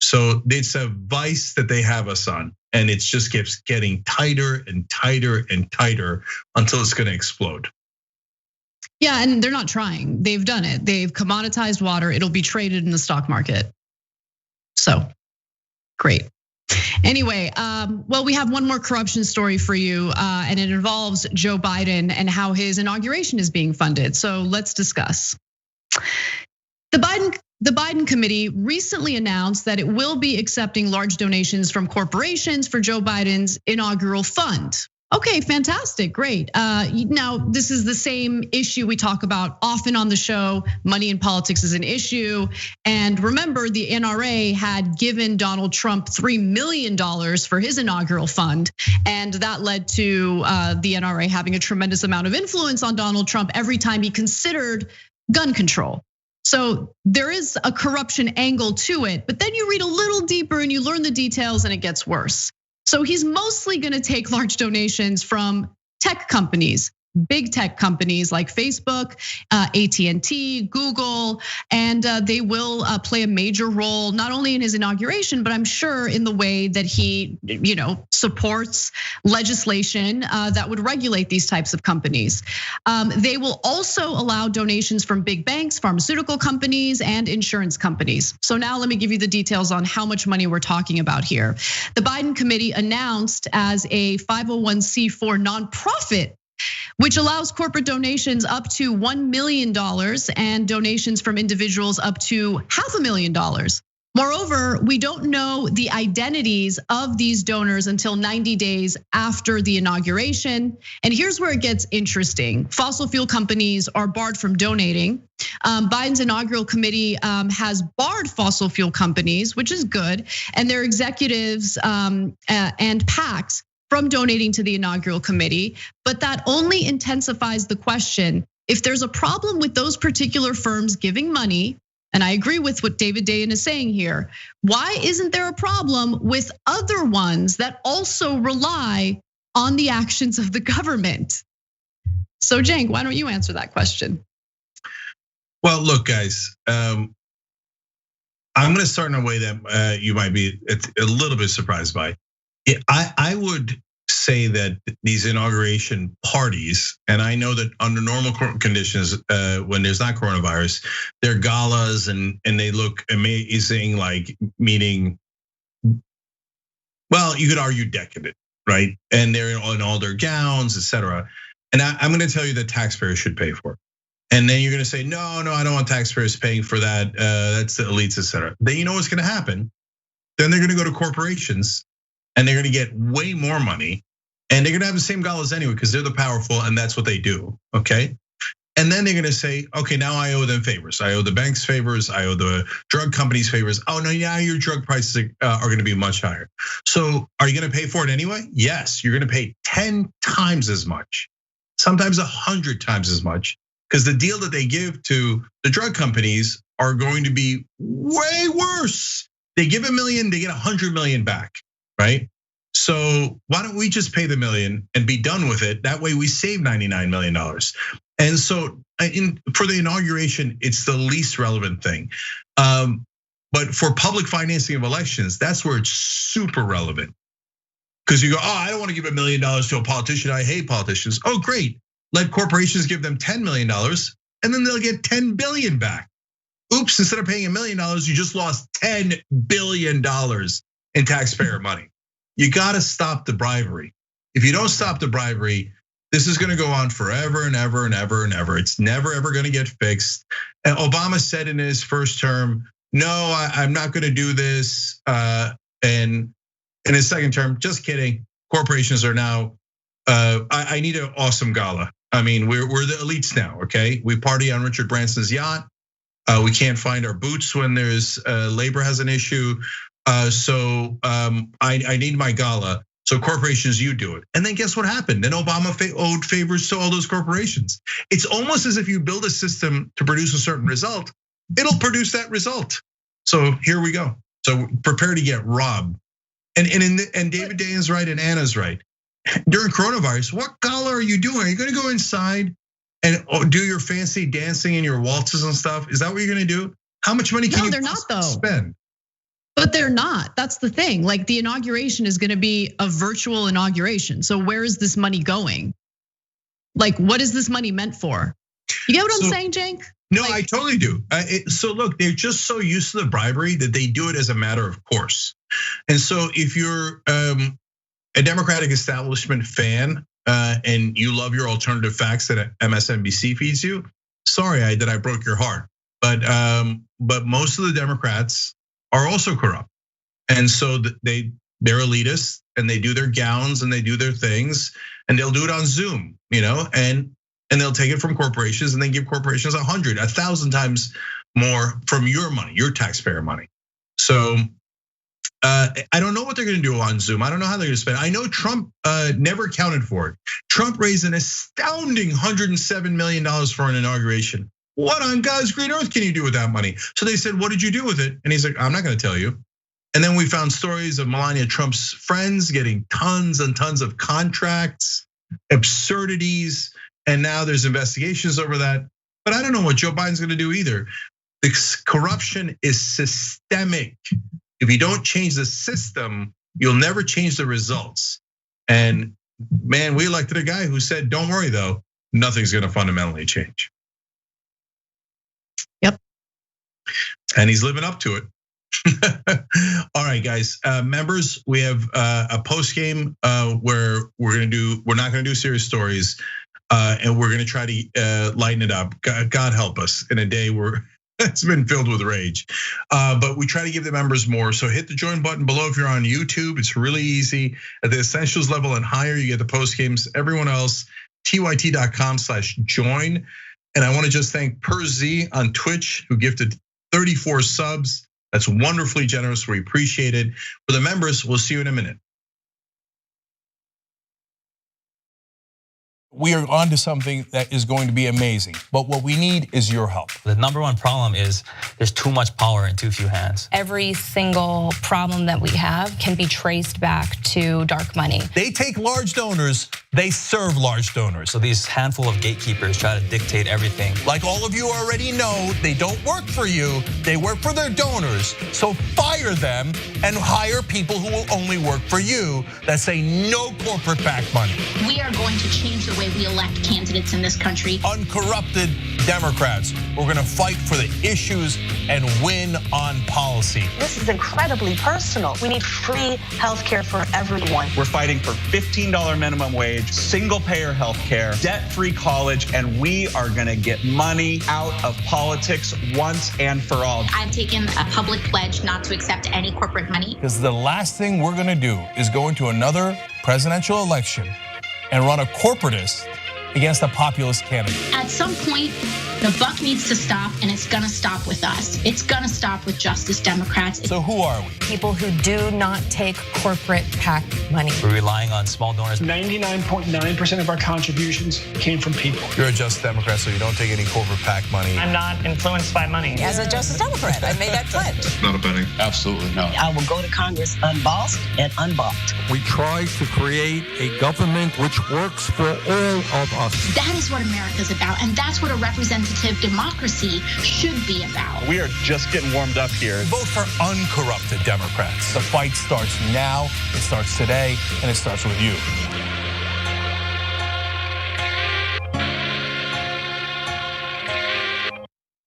So it's a vice that they have us on, and it just keeps getting tighter and tighter and tighter until it's gonna explode. Yeah, and they're not trying. They've done it. They've commoditized water. It'll be traded in the stock market. So, great. Anyway, well, we have one more corruption story for you, and it involves Joe Biden and how his inauguration is being funded. So let's discuss. The Biden committee recently announced that it will be accepting large donations from corporations for Joe Biden's inaugural fund. Okay, fantastic, great. Now, this is the same issue we talk about often on the show. Money in politics is an issue. And remember, the NRA had given Donald Trump $3 million for his inaugural fund. And that led to the NRA having a tremendous amount of influence on Donald Trump every time he considered gun control. So there is a corruption angle to it, but then you read a little deeper and you learn the details and it gets worse. So he's mostly gonna take large donations from tech companies, big tech companies like Facebook, AT&T, Google, and they will play a major role not only in his inauguration, but I'm sure in the way that he, supports legislation that would regulate these types of companies. They will also allow donations from big banks, pharmaceutical companies, and insurance companies. So now let me give you the details on how much money we're talking about here. The Biden committee announced as a 501c4 nonprofit, which allows corporate donations up to $1 million and donations from individuals up to $500,000. Moreover, we don't know the identities of these donors until 90 days after the inauguration. And here's where it gets interesting. Fossil fuel companies are barred from donating. Biden's inaugural committee has barred fossil fuel companies, which is good, and their executives and PACs from donating to the inaugural committee, but that only intensifies the question. If there's a problem with those particular firms giving money, and I agree with what David Dayen is saying here, why isn't there a problem with other ones that also rely on the actions of the government? So Cenk, why don't you answer that question? Well, look, guys, I'm gonna start in a way that you might be a little bit surprised by. I would say that these inauguration parties, and I know that under normal conditions, when there's not coronavirus, they're galas and they look amazing, like meaning, well, you could argue decadent, right? And they're in all their gowns, etc. And I'm gonna tell you that taxpayers should pay for it. And then you're gonna say, no, I don't want taxpayers paying for that. That's the elites, etc. Then you know what's gonna happen? Then they're gonna go to corporations and they're gonna get way more money, and they're gonna have the same galas anyway because they're the powerful and that's what they do, okay? And then they're gonna say, okay, now I owe them favors. I owe the banks favors, I owe the drug companies favors. Oh no, yeah, your drug prices are gonna be much higher. So are you gonna pay for it anyway? Yes, you're gonna pay 10 times as much, sometimes 100 times as much, because the deal that they give to the drug companies are going to be way worse. They give $1 million, they get 100 million back. Right? So why don't we just pay the $1 million and be done with it? That way we save $99 million. And so for the inauguration, it's the least relevant thing. But for public financing of elections, that's where it's super relevant. Because you go, oh, I don't want to give $1 million to a politician. I hate politicians. Oh, great. Let corporations give them $10 million and then they'll get 10 billion back. Oops, instead of paying $1 million, you just lost $10 billion in taxpayer money. You gotta stop the bribery. If you don't stop the bribery, this is gonna go on forever and ever and ever and ever. It's never ever gonna get fixed. And Obama said in his first term, no, I'm not gonna do this. And in his second term, just kidding. Corporations are now, I need an awesome gala. I mean, we're the elites now, okay? We party on Richard Branson's yacht. We can't find our boots when there's labor has an issue. So I need my gala. So corporations, you do it. And then guess what happened? Then Obama owed favors to all those corporations. It's almost as if you build a system to produce a certain result, it'll produce that result. So here we go. So prepare to get robbed. And David Day is right and Anna's right. During coronavirus, what gala are you doing? Are you gonna go inside and do your fancy dancing and your waltzes and stuff? Is that what you're gonna do? How much money can you spend? But they're not. That's the thing. Like the inauguration is going to be a virtual inauguration. So where is this money going? Like, what is this money meant for? You get what I'm saying, Cenk? No, I totally do. So look, they're just so used to the bribery that they do it as a matter of course. And so if you're a Democratic establishment fan and you love your alternative facts that MSNBC feeds you, sorry that I broke your heart. But most of the Democrats are also corrupt. And so they're elitists and they do their gowns and they do their things and they'll do it on Zoom, and they'll take it from corporations and they give corporations 100, 1,000 times more from your money, your taxpayer money. So I don't know what they're gonna do on Zoom. I don't know how they're gonna spend. I know Trump never accounted for it. Trump raised an astounding $107 million for an inauguration. What on God's green earth can you do with that money? So they said, what did you do with it? And he's like, I'm not gonna tell you. And then we found stories of Melania Trump's friends getting tons and tons of contracts, absurdities, and now there's investigations over that. But I don't know what Joe Biden's gonna do either. The corruption is systemic. If you don't change the system, you'll never change the results. And man, we elected a guy who said, don't worry though, nothing's gonna fundamentally change. Yep. And he's living up to it. All right, guys, members, we have a post game where we're not gonna do serious stories, and we're gonna try to lighten it up. God help us in a day where it's been filled with rage, but we try to give the members more. So hit the join button below if you're on YouTube. It's really easy. At the essentials level and higher, you get the post games. Everyone else, tyt.com/join. And I want to just thank PerZ on Twitch who gifted 34 subs. That's wonderfully generous. We appreciate it. For the members, we'll see you in a minute. We are on to something that is going to be amazing, but what we need is your help. The number one problem is there's too much power in too few hands. Every single problem that we have can be traced back to dark money. They take large donors, they serve large donors. So these handful of gatekeepers try to dictate everything. Like all of you already know, they don't work for you, they work for their donors. So fire them and hire people who will only work for you that say no corporate PAC money. We are going to change the way we elect candidates in this country. Uncorrupted Democrats. We're gonna fight for the issues and win on policy. This is incredibly personal. We need free healthcare for everyone. We're fighting for $15 minimum wage, single payer healthcare, debt-free college, and we are gonna get money out of politics once and for all. I've taken a public pledge not to accept any corporate money. Because the last thing we're gonna do is go into another presidential election and run a corporatist against a populist candidate. At some point, the buck needs to stop, and it's gonna stop with us. It's gonna stop with Justice Democrats. So who are we? People who do not take corporate PAC money. We're relying on small donors. 99.9% of our contributions came from people. You're a Justice Democrat, so you don't take any corporate PAC money. I'm not influenced by money. As a Justice Democrat, I made that pledge. Not a penny. Absolutely not. I will go to Congress unbossed and unbought. We try to create a government which works for all of us. That is what America's about, and that's what a representative democracy should be about. We are just getting warmed up here. Vote for uncorrupted Democrats. The fight starts now, it starts today, and it starts with you.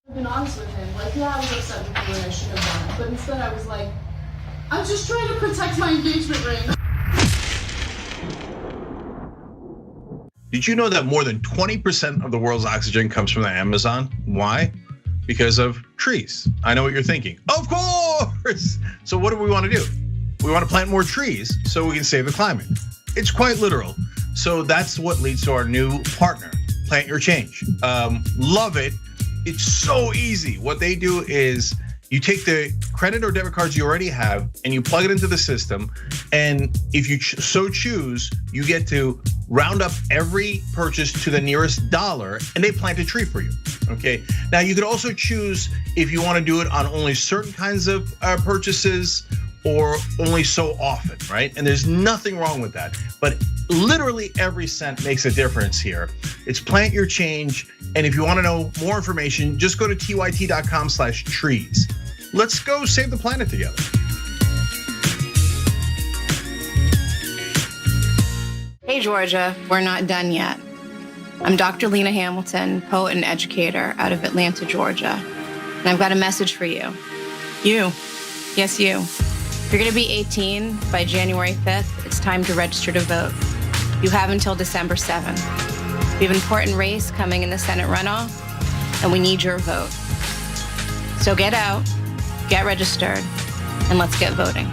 I've been honest with him. Like, yeah, I was upset with you and I shouldn't have done it. But instead I was like, I'm just trying to protect my engagement ring. Did you know that more than 20% of the world's oxygen comes from the Amazon? Why? Because of trees. I know what you're thinking. Of course! So what do we want to do? We want to plant more trees so we can save the climate. It's quite literal. So that's what leads to our new partner, Plant Your Change. Love it. It's so easy. What they do is You take the credit or debit cards you already have and you plug it into the system. And if you so choose, you get to round up every purchase to the nearest dollar and they plant a tree for you, okay? Now you could also choose if you wanna do it on only certain kinds of purchases or only so often, right? And there's nothing wrong with that. But literally every cent makes a difference here. It's plant your change. And if you wanna know more information, just go to tyt.com/trees. Let's go save the planet together. Hey, Georgia, we're not done yet. I'm Dr. Lena Hamilton, poet and educator out of Atlanta, Georgia. And I've got a message for you. You, yes, you. If you're gonna be 18 by January 5th, it's time to register to vote. You have until December 7th. We have an important race coming in the Senate runoff, and we need your vote. So get out, get registered, and let's get voting.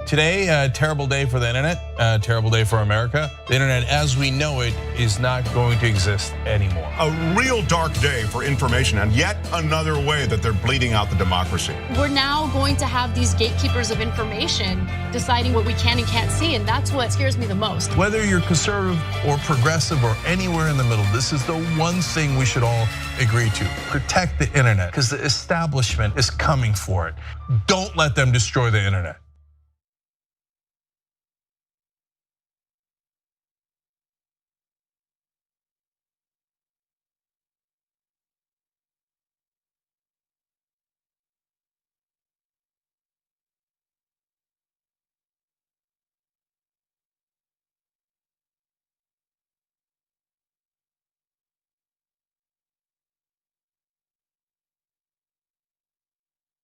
Today, a terrible day for the internet, a terrible day for America. The internet as we know it is not going to exist anymore. A real dark day for information and yet another way that they're bleeding out the democracy. We're now going to have these gatekeepers of information deciding what we can and can't see, and that's what scares me the most. Whether you're conservative or progressive or anywhere in the middle, this is the one thing we should all agree to. Protect the internet because the establishment is coming for it. Don't let them destroy the internet.